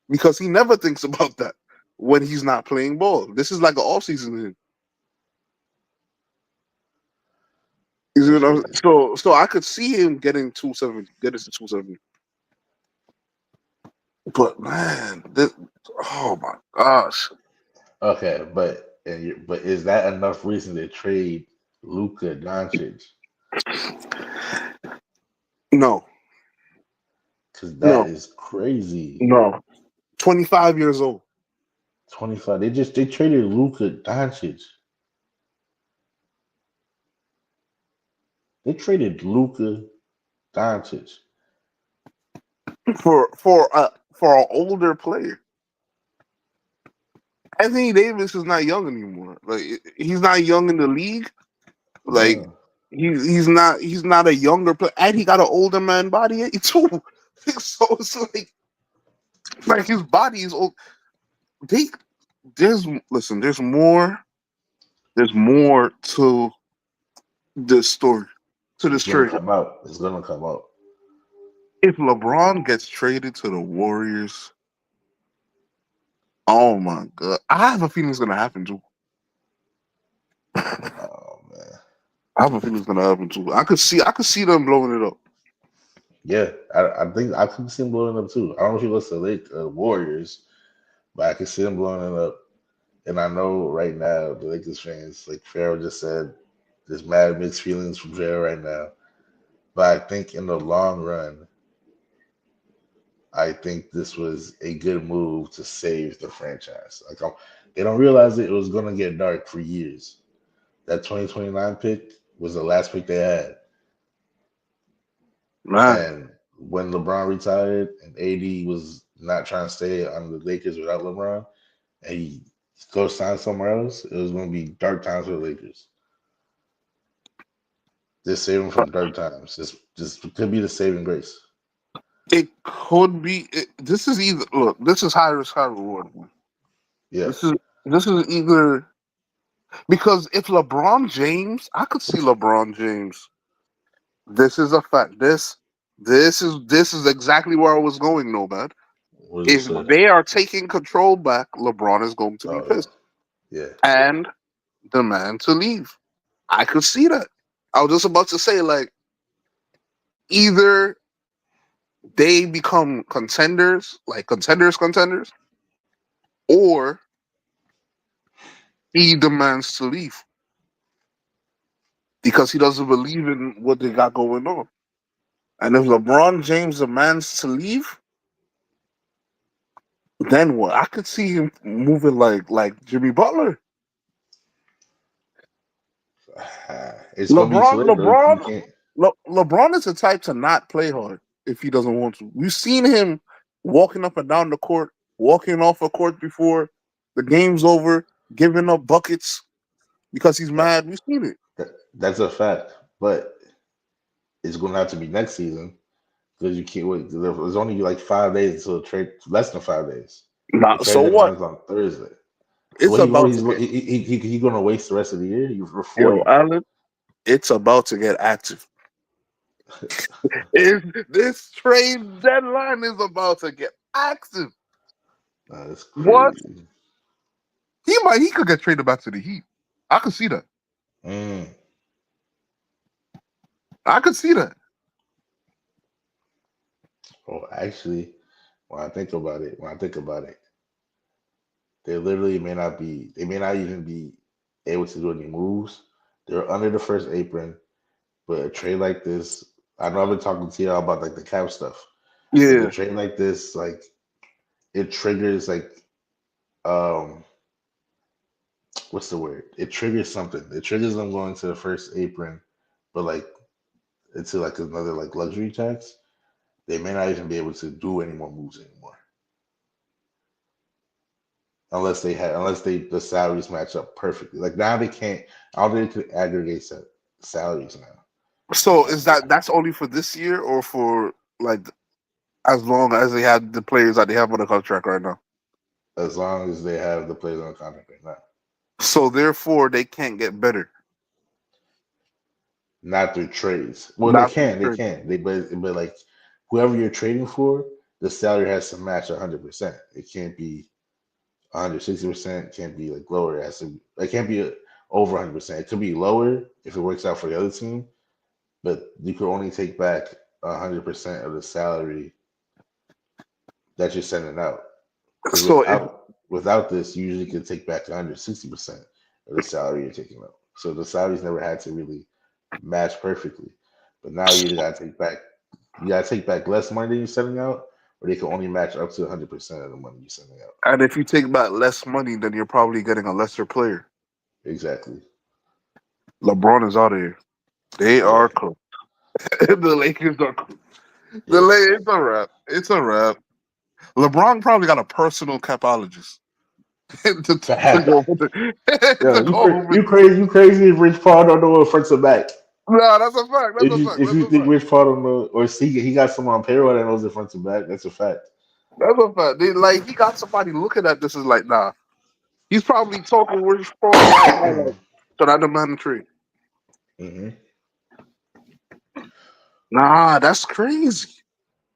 because he never thinks about that when he's not playing ball. This is like an off season to him. You see
That's
what I'm
crazy.
so I could see him getting 270, getting to 270. But man, oh my gosh.
Okay, but is that enough reason to trade Luka Doncic?
No,
Because that
no,
is crazy.
no. 25 years old.
25. They traded Luka Doncic. They traded Luka Doncic.
For an older player. Anthony Davis is not young anymore. Like he's not young in the league. Like
No.
he's not a younger player, and he got an older man body too. So it's like his body is old. They there's listen. There's more to this story, to
It's
this
gonna
trade.
come out. It's gonna come out.
If LeBron gets traded to the Warriors, oh my god, I have a feeling it's gonna happen too. I
Oh man.
have a feeling it's gonna happen too. I could see them blowing it up.
Yeah, I think I could see him blowing up too. I don't know if he goes to the Warriors, but I could see him blowing it up. And I know right now the Lakers fans, like Pharaoh just said, there's mad mixed feelings from Pharaoh right now. But I think in the long run, I think this was a good move to save the franchise. They don't realize it was going to get dark for years. That 2029 pick was the last pick they had.
Man,
And when LeBron retired and AD was not trying to stay on the Lakers without LeBron, and he go sign somewhere else, it was going to be dark times for the Lakers. Just save him from dark times. Just could be the saving grace.
it could be. This is either look. This is high risk, high reward. Man.
Yeah,
This is either because if LeBron James, I could see LeBron James. This is a fact. This is exactly where I was going. No bad.
what did you
If
say?
they are taking control back, LeBron is going to be
Oh
pissed
yeah, yeah.
and demand to leave. I could see that. I was just about to say like either they become contenders, like contenders, or he demands to leave because he doesn't believe in what they got going on. And if LeBron James demands to leave, then what? I could see him moving like Jimmy Butler.
It's gonna be too
LeBron,
late though. You
LeBron,
can't.
LeBron is the type to not play hard if he doesn't want to. We've seen him walking up and down the court, walking off a court before the game's over, giving up buckets because he's
That,
mad. We've seen it.
that's a fact, but it's gonna have to be next season because you can't wait. There's only like 5 days until the trade. Less than 5 days. The
Not
trade
so what?
deadline is on Thursday. So
It's
what
about to get
he gonna waste the rest of the year? You're
yo,
40.
Allen. It's about to get active. If this trade deadline is about to get active,
That's
what
crazy.
he could get traded back to the Heat. I could see that.
Mm.
I could see that.
Oh, actually, when I think about it, they literally may not be. They may not even be able to do any moves. They're under the first apron, but a trade like this, I know I've been talking to y'all about like the cap stuff, but a
Yeah.
trade like this, like it triggers like um, what's the word? It triggers something. It triggers them going to the first apron, but like into like another like luxury tax. They may not even be able to do any more moves anymore unless they the salaries match up perfectly. Like now they can't. I don't think they could aggregate salaries now.
So is
After
that's only for this year or for like as long as they have the players that they have on the contract right now?
as long as they have the players on contract right now,
So therefore they can't get better.
not through trades. Well,
Not for
they
sure.
can. But like whoever you're trading for, the salary has to match 100%. It can't be 160%. Can't be like lower. It has to. It can't be over 100%. It could be lower if it works out for the other team, but you could only take back 100% of the salary that you're sending out. Because
So if
without this, you usually can take back 160% of the salary you're taking out. So the salaries never had to really match perfectly. But now you gotta take back less money than you're sending out, or they can only match up to 100% of the money you're sending out.
and if you take back less money, then you're probably getting a lesser player.
Exactly.
LeBron is out of here. They
Yeah.
are cooked. The Lakers are cooked.
Yeah.
It's a wrap. It's a wrap. LeBron probably got a personal capologist to
Fact.
go over
Yo,
to go over.
you crazy if Rich Paul don't know what front to back.
No, that's a fact. That's a fact.
If
That's
you
a
think
fact.
Rich Paul don't know, or see he got someone on payroll that knows the front to back, that's a fact.
That's a fact. Like he got somebody looking at this is like, nah. He's probably talking with his Paul right now. Like, should I demand a trade?
Hmm.
Nah, that's crazy.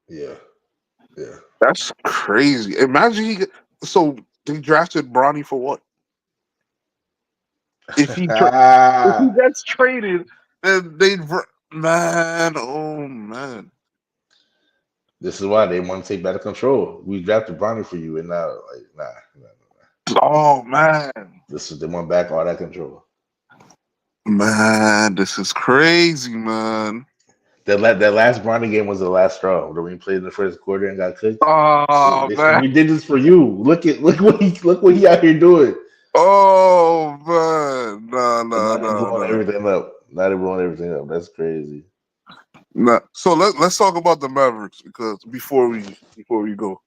Yeah. Yeah.
That's crazy. Imagine so they drafted Bronny for what? If if he gets traded, then man, oh man.
This is why they want to take better control. We drafted Bronny for you, and now like nah.
Oh man.
This is they want back all that control.
Man, this is crazy, man.
That last Bronny game was the last straw. When we played in the first quarter and got cooked.
Oh man.
We did this for you. Look what he out here doing.
Oh man. No,
And
no,
now they're
no,
blowing
no.
everything up. Now they're blowing everything up. That's crazy.
No. So let's talk about the Mavericks because before we go.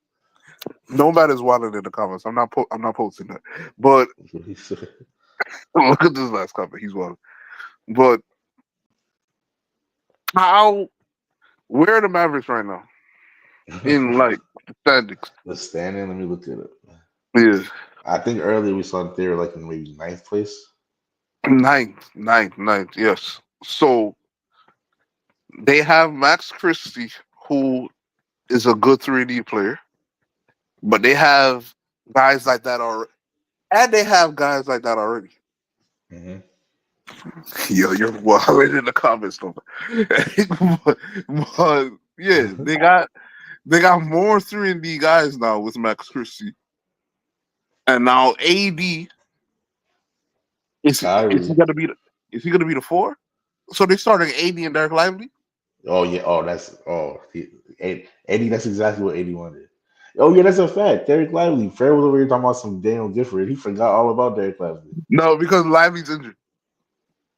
Nobody's wilding in the comments. I'm not posting that. But look at this last comment. He's wilding. But how where are the Mavericks right now? In like the standings.
Let's stand in. Let me look at it.
Yeah.
I think earlier we saw that they were like in maybe ninth place.
Ninth, yes. So they have Max Christie, who is a good 3D player, but they have guys like that already. And they have guys like that already.
Mm-hmm.
Yo, you're wild in the comments, though. but yeah, they got more 3D guys now with Max Christie. And now AD is he
Kyrie.
gonna be the four? So they're starting AD and Derek Lively?
Oh yeah. Oh, Eddie. That's exactly what 80 wanted. Oh yeah, that's a fact. Derek Lively. Fred was over here talking about some Daniel Gifford. He forgot all about Derek Lively.
No, because Lively's injured.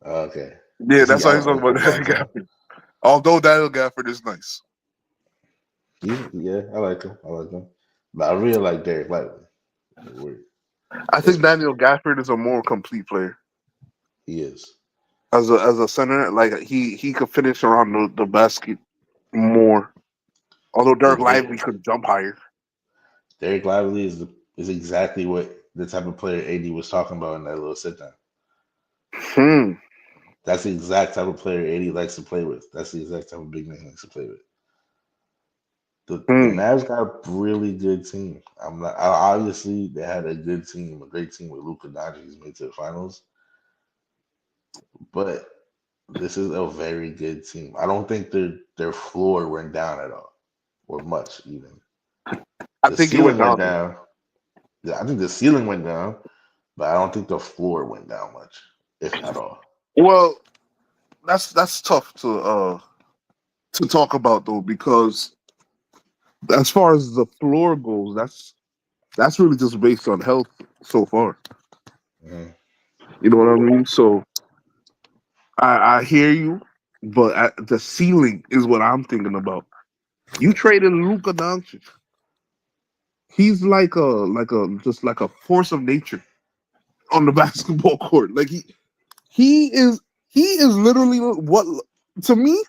Okay.
Yeah,
Is he
that's why he's
out
talking
like for
about
a long
Daniel
time?
Gafford. Although Daniel Gafford is nice.
Yeah, I like him. I like him. But I really like Derek Lively. Weird.
I
That's
think
for sure.
Daniel Gafford is a more complete player.
He is.
As a center, like he could finish around the basket more. Although Derek
But
Lively could jump higher.
Derek Lively is exactly what the type of player AD was talking about in that little sit down.
Hmm.
That's the exact type of player AD likes to play with. That's the exact type of big man he likes to play with. The
Hmm.
Mavs got a really good team. I'm not obviously they had a good team, a great team with Luka Doncic. He's made to the finals, but this is a very good team. I don't think their floor went down at all, or much even.
I
The
think it went
ceiling went
down.
down. Yeah, I think the ceiling went down, but I don't think the floor went down much, if at all.
Well, that's tough to talk about though, because as far as the floor goes, that's really just based on health so far.
Hmm.
You know what I mean? So I hear you, but the ceiling is what I'm thinking about. You
Yeah,
traded Luka Doncic. He's like a force of nature on the basketball court. Like he is he is literally what to me.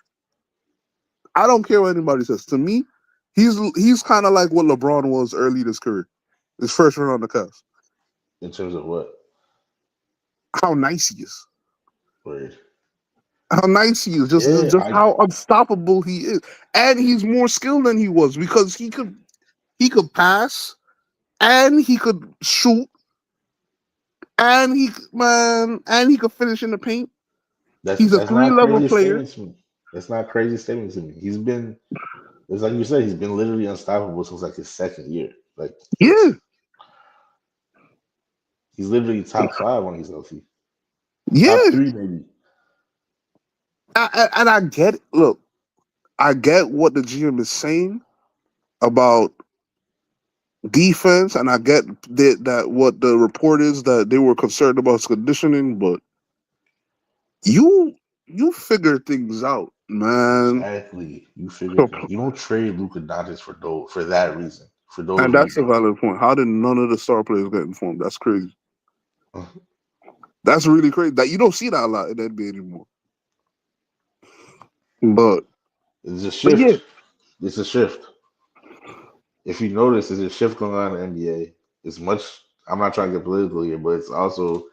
I don't care what anybody says. To me, he's kind of like what LeBron was early in his career, his first run on the Cavs.
in terms of what?
How nice he is.
Word.
How nice he is.
Yeah,
Just
I
how unstoppable he is, and he's more skilled than he was because he could pass and he could shoot and he could finish in the paint. He's a
that's
three
not
level
crazy
player.
statement to me. That's not crazy statement to me. He's been it's like you said, he's been literally unstoppable since like his second year. Like
Yeah,
he's literally top five when he's healthy. Top
yeah.
three maybe.
And I get it. Look, I get what the GM is saying about defense, and I get that what the report is that they were concerned about his conditioning, but you you figure things out, man.
Exactly. You figured things. You don't trade Luka Doncic for that reason. For those
And that's a
reasons.
valid point. How did none of the star players get informed? That's crazy. That's really crazy. That you don't see that a lot in the NBA anymore. But
It's a
but yeah,
shift. It's a shift. If you notice, there's a shift going on in the NBA. It's much. I'm not trying to get political here, but it's also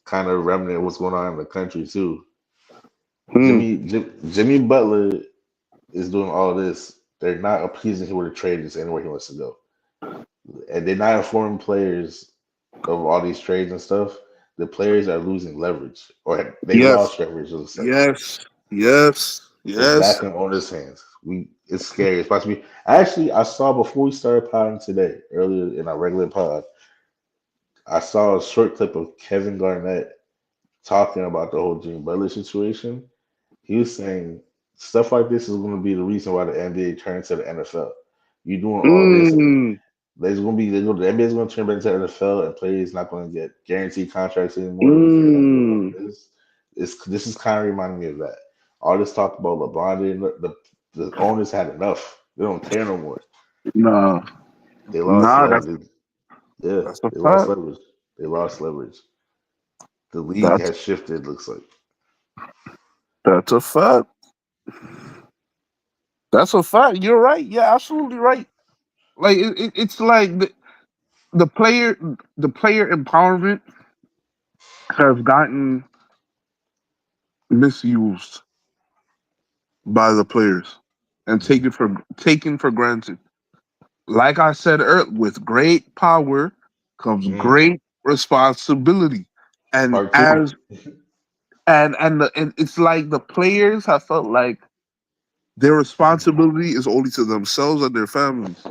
kind of remnant of what's going on in the country too.
hmm,
Jimmy Butler is doing all this. They're not appeasing him with a trade just anywhere he wants to go, and they're not informing players of all these trades and stuff. The players are losing leverage, or they
yes,
lost leverage. Let's say
yes, yes,
it's
yes.
back in owners' hands. It's scary. It's about to be. Actually, I saw before we started podding today, earlier in our regular pod, I saw a short clip of Kevin Garnett talking about the whole Jimmy Butler situation. He was saying stuff like this is going to be the reason why the NBA turns to the NFL. You doing all this,
Mm,
there's going to be the NBA is going to turn back to the NFL, and players not going to get guaranteed contracts anymore because they're not doing all
mm.
this. This is kind of reminding me of that. All this talk about LeBron, the owners had enough. They don't care no more.
Nah,
They lost
nah.
leverage. Yeah,
That's a
they lost
fact.
leverage. They lost leverage. The league
That's
has shifted. Looks like.
that's a fact. That's a fact. You're right. You're absolutely right. Like it's like the player the player empowerment has gotten misused by the players and
Mhm.
taken for granted. Like I said earlier, with great power comes
Mhm.
great responsibility, and
Part two.
and it's like the players have felt like their responsibility is only to themselves and their families.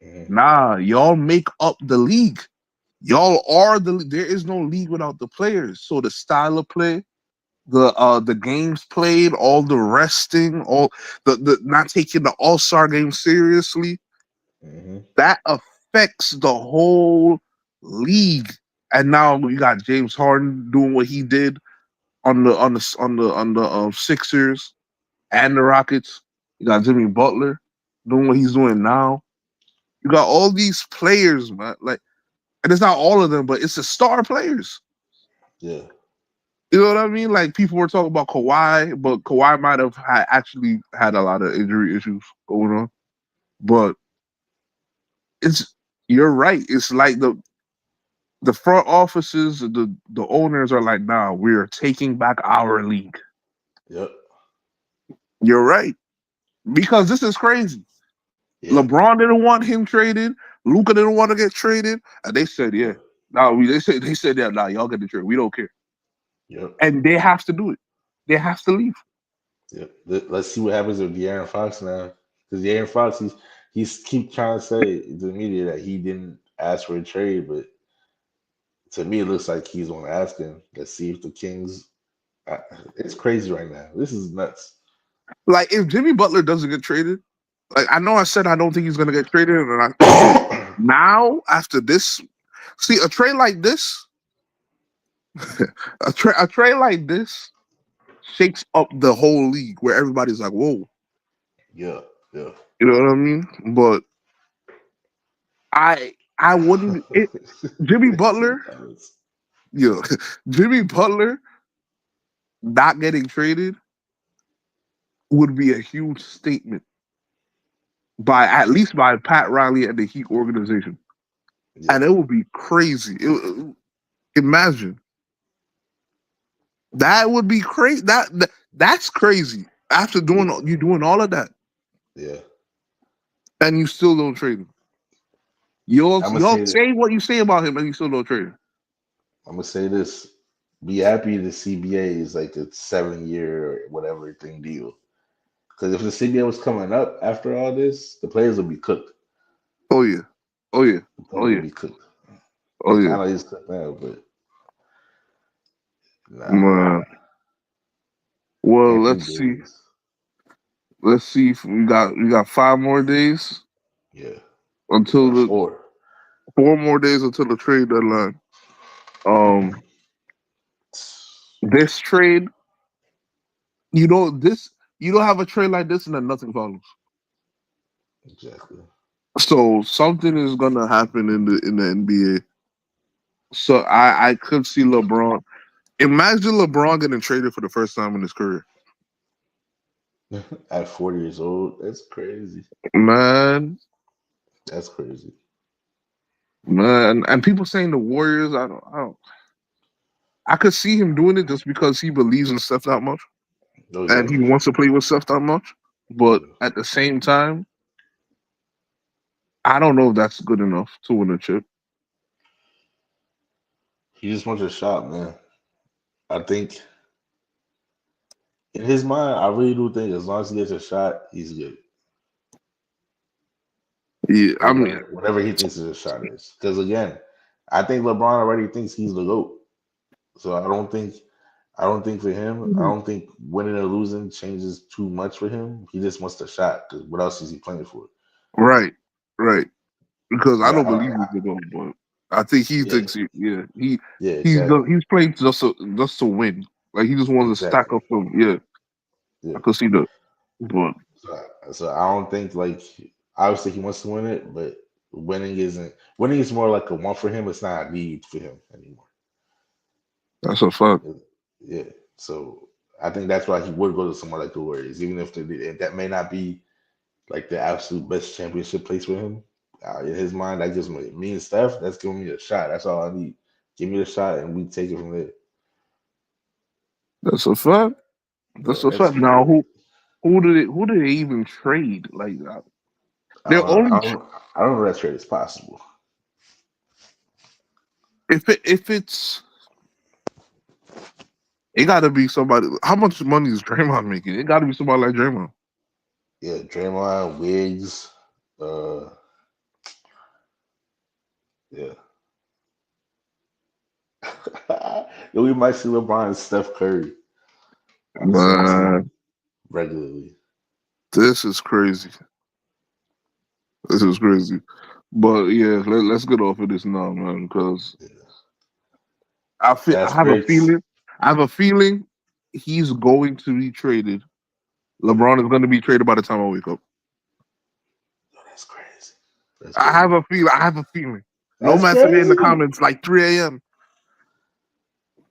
Mhm.
Nah, y'all make up the league. Y'all are there is no league without the players. So the style of play, the games played, all the resting, all the not taking the all-star game seriously,
Mhm.
that affects the whole league. And now you got James Harden doing what he did on the Sixers and the Rockets. You got Jimmy Butler doing what he's doing now. You got all these players, man. Like, and it's not all of them, but it's the star players.
Yeah.
You know what I mean? Like people were talking about Kawhi, but Kawhi might have actually had a lot of injury issues going on. But it's you're right. It's like The front offices, the owners are like, nah, we're taking back our league.
Yep.
You're right. Because this is crazy.
Yeah.
LeBron didn't want him traded. Luka didn't want to get traded. And they said, yeah.
Yep.
Now they said yeah, nah, y'all get the trade. We don't care.
Yep.
And they have to do it. They have to leave.
Yep. Let's see what happens with De'Aaron Fox now. Because De'Aaron Fox, he's keep trying to say to the media that he didn't ask for a trade, but to me it looks like he's on asking. Let's see if the Kings. uh, It's crazy right now. This is nuts.
Like if Jimmy Butler doesn't get traded, like I know I said I don't think he's gonna get traded, and now after this, see a trade like this, a trade like this shakes up the whole league where everybody's like, whoa,
Yeah. Yeah.
you know what I mean? But I wouldn't. Jimmy Butler, you know, Jimmy Butler not getting traded would be a huge statement by at least by Pat Riley and the Heat organization,
Yeah.
and it would be crazy. Imagine that would be crazy. That's crazy. After
Yeah.
doing all of that,
Yeah.
and you still don't trade him. You'll
I'm gonna
you'll
say that.
say what you say about him, and you still don't trade him.
I'm gonna say this. Be happy the CBA is like a 7 year or whatever thing deal. Because if the CBA was coming up after all this, the players would be cooked.
Oh yeah, oh yeah,
The
oh
players would
yeah,
be cooked.
oh
They
yeah,
kind of is cooked now, but nah.
man. Well,
Anthony
let's see.
Davis.
Let's see if we got 5 more days
Yeah.
until
Or
the 4 more days until the trade deadline. Um,
4.
this trade, this you don't have a trade like this and then nothing follows.
Exactly.
So something is gonna happen in the NBA. So I could see LeBron. Imagine LeBron getting traded for the first time in his career,
At 40 years old, that's crazy.
man,
That's crazy.
man. And people saying the Warriors. I don't. I could see him doing it just because he believes in Steph that much
Oh yeah,
and he
for
wants to
sure.
play with Steph that much. But
Yeah.
at the same time, I don't know if that's good enough to win a chip.
He just wants a shot, man. I think in his mind, I really do think as long as he gets a shot, he's good.
Yeah, I mean,
Whatever he thinks his shot is. Because again, I think LeBron already thinks he's the GOAT. So I don't think for him, I don't think winning or losing changes too much for him. He just wants the shot. Because what else is he playing for?
right, right. Because I
But
don't believe he's the goal, but I think he
yeah,
thinks yeah
yeah, exactly,
he's playing just to win. Like he just wants to stack
exactly.
up some. Yeah, I
Yeah.
could see that. But
So I don't think like obviously he wants to win it, but winning is more like a want for him. It's not a need for him anymore.
that's a fact.
Yeah. So I think that's why he would go to somewhere like the Warriors, even if that may not be like the absolute best championship place for him. In his mind, that gives me and Steph. That's giving me a shot. That's all I need. Give me the shot, and we take it from there.
That's a fact. That's
But
a
that's
fact. Now who did they even trade like that? They're only
I don't know that trade is possible.
it got to be somebody. How much money is Draymond making? It got to be somebody like Draymond.
Yeah, Draymond, Wiggs, uh, yeah. Yo, we might see LeBron and Steph Curry on the same team
Man,
regularly.
this is crazy. This is crazy. But yeah, let's get off of this now, man, because
Yeah.
I
Fast
have a
breaks.
feeling. I have a feeling he's going to be traded.
Yeah.
LeBron is going to be traded by the time I wake up.
Yo, that's crazy. That's
I have
crazy.
a feeling. I have a feeling. No
That's
man today in the
crazy.
comments like 3 a.m.,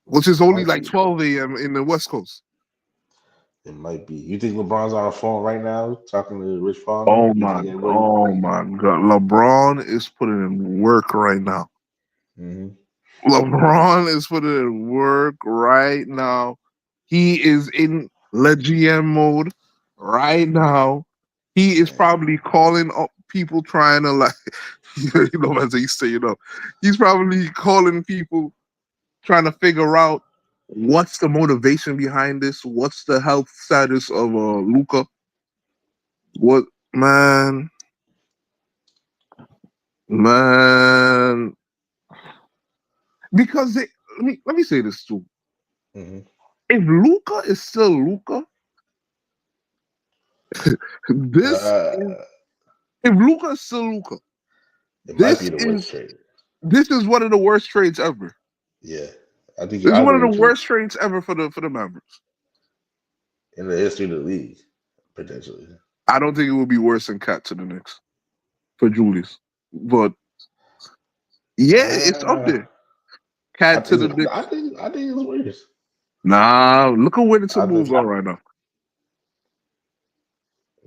which is
It
only
might
like
be.
12 a.m. in the West Coast.
It might be. You think LeBron's on the phone right now talking to Rich Paul? And them? You think everybody?
Oh my God! LeBron is putting in work right now.
Mm-hmm.
LeBron is putting in work right now. He is in Le GM mode right now. He is
Man.
probably calling up people trying to like, as he say, he's probably calling people trying to figure out what's the motivation behind this, what's the health status of Luka. What man, man? Because let me say this too.
Hmm.
If Luka is still Luka, this is
Uh,
if Luka is still Luka,
it might be
this
the worst
is
trade.
this is one of the worst trades ever.
Yeah,
This is
I
one of
agree
the
with you.
worst trades ever for the Mavericks.
In the history of the league, potentially.
I don't think it would be worse than Cat to the Knicks for Julius, but yeah, it's up
Uh,
there. Cat to the Knicks.
I think it's worse.
Nah, look at where the
I think
Timberwolves are right now,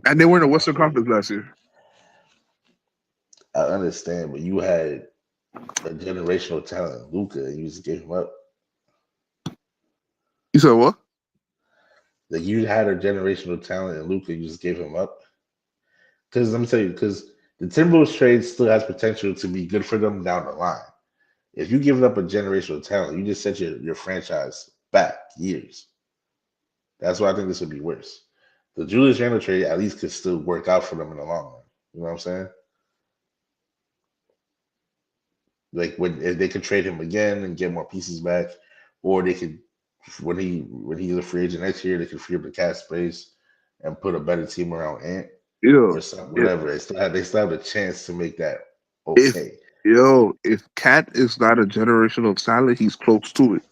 and they were in the
I
Western
feel you.
Conference last year.
I understand, but you had a generational talent, Luca, and you just gave him up.
You said what?
Like you had a generational talent, and Luca, you just gave him up. Because let me tell you, because the Timberwolves trade still has potential to be good for them down the line. If you give up a generational talent, you just set your franchise back years. That's why I think this would be worse. The Julius Randle trade at least could still work out for them in the long run. You know what I'm saying? Like when if they could trade him again and get more pieces back, or they could when he's a free agent next year, they could free up the cap space and put a better team around Ant
Yeah,
or something,
yeah.
whatever. They still have the chance to make that
If
okay.
if Cat is not a generational talent, he's close to it.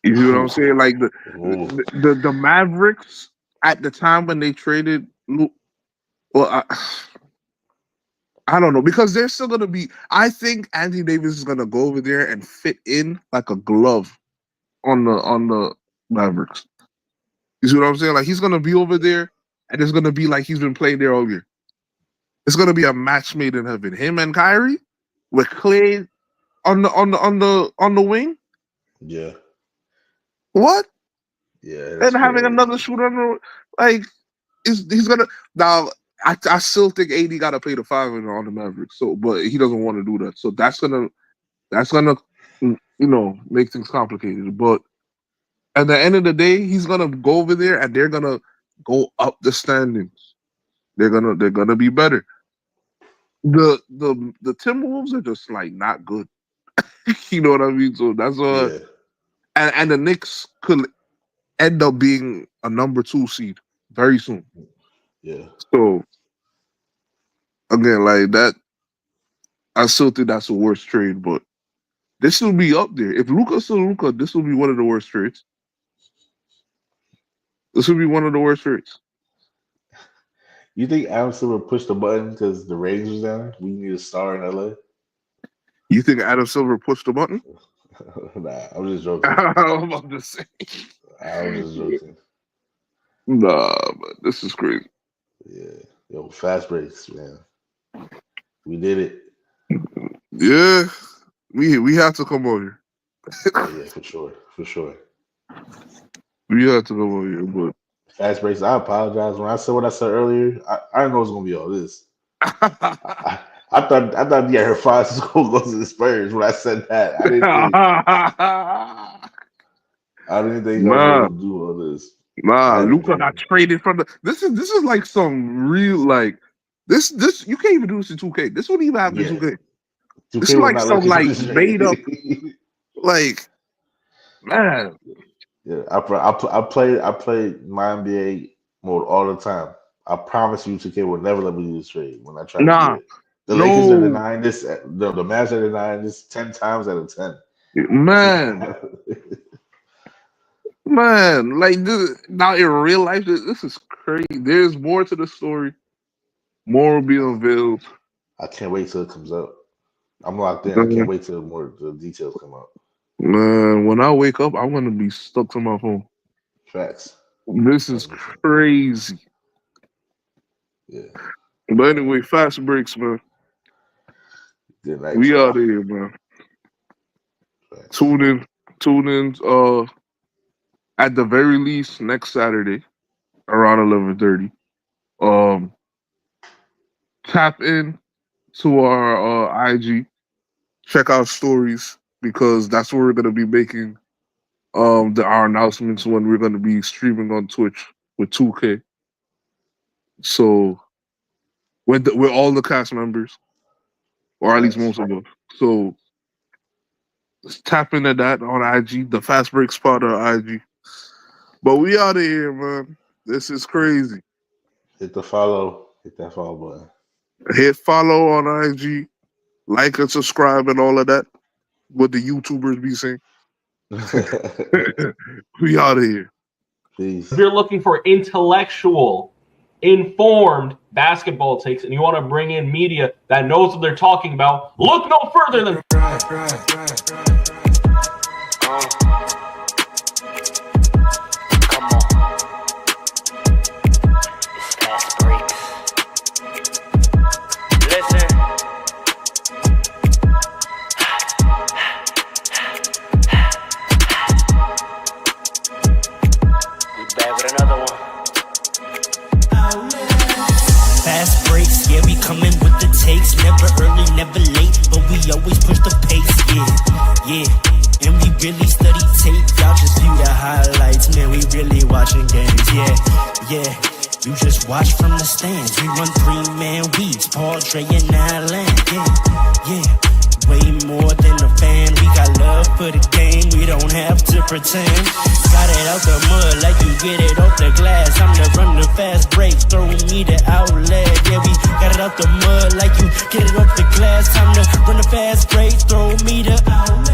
You see what I'm saying? Like
Ooh.
the Mavericks at the time when they traded, well, I don't know because they're still gonna be. I think Anthony Davis is gonna go over there and fit in like a glove on the Mavericks. You see what I'm saying? Like he's gonna be over there, and it's gonna be like he's been playing there all year. It's gonna be a match made in heaven. Him and Kyrie with Clay on the wing.
Yeah,
What?
yeah,
And
that's
having another
crazy.
shooter on like he's gonna now. I still think AD got to play the five on the Mavericks. So, but he doesn't want to do that. So that's gonna make things complicated. But at the end of the day, he's gonna go over there and they're gonna go up the standings. They're gonna be better. The Timberwolves are just like not good. You know what I mean? So that's
Yeah,
and the Knicks could end up being a number two seed very soon.
yeah.
So again, like that, I still think that's the worst trade, but this will be up there. If Luka's still Luka, this will be one of the worst trades. This will be one of the worst trades.
You think Adam Silver pushed the button because the ratings was down? We need a star in LA.
You think Adam Silver pushed the button?
Nah, I'm just joking.
I'm about to say.
I was just joking.
Nah, but this is crazy.
Yeah, yo, fast breaks, man. We did it.
Yeah, we have to come over here.
Oh yeah, for sure, for sure.
We have to come over here, but
Fast breaks. I apologize when I said what I said earlier. I didn't know it was gonna be all this. I thought yeah, her father's gonna go to the Spurs. When I said that, I didn't think I was
nah,
gonna do all this. I
nah.
had a
Luca got
dream.
traded from the. This is like some real like this. You can't even do this in 2K. This wouldn't even happen in
Yeah,
2K. This
2K
is
will
like
not let
some
you do
like
this
made up
trade.
like man.
Yeah, I played my NBA mode all the time. I promise you, 2K will never let me do this trade when I try to do
Nah,
it. The Lakers are
no
denying this. The Mavs are denying this 10 times out of 10. This is
man, man. Like this, now in real life, this is crazy. There's more to the story. More will be unveiled.
I can't wait till it comes out. I'm locked in. I
Man,
can't wait till more the details come out.
man, when I wake up, I'm gonna be stuck to my phone.
Facts.
This is
100%.
crazy.
Yeah.
But anyway, fast breaks, man.
Good night,
We
y'all.
out of here, man. Tune in. At the very least, next Saturday around 11:30. Tap in to our IG. Check out stories because that's where we're gonna be making our announcements when we're gonna be streaming on Twitch with 2K. So with all the cast members, or at least most of us. So just tap into that on IG, the Fastbreakspot on IG. But we out of here, man. This is crazy.
Hit the follow. Hit that follow button.
Hit follow on IG, like and subscribe and all of that. What the YouTubers be saying. We out of here.
Peace.
If you're looking for intellectual, informed basketball takes and you want to bring in media that knows what they're talking about, look no further than
Fast breaks, yeah, we coming with the takes. Never early, never late, but we always push the pace, yeah. And we really study tape, y'all just view the highlights. Man, we really watching games, yeah. You just watch from the stands. We run 3-man weeks, Paul, Dre, and Allen, yeah. Way more than a fan. We got love for the game, we don't have to pretend. Got it out the mud like you get it off the glass. I'm the run the fast break, throw me the outlet. Yeah, we got it out the mud like you get it off the glass. Time to run the fast break, throw me the outlet.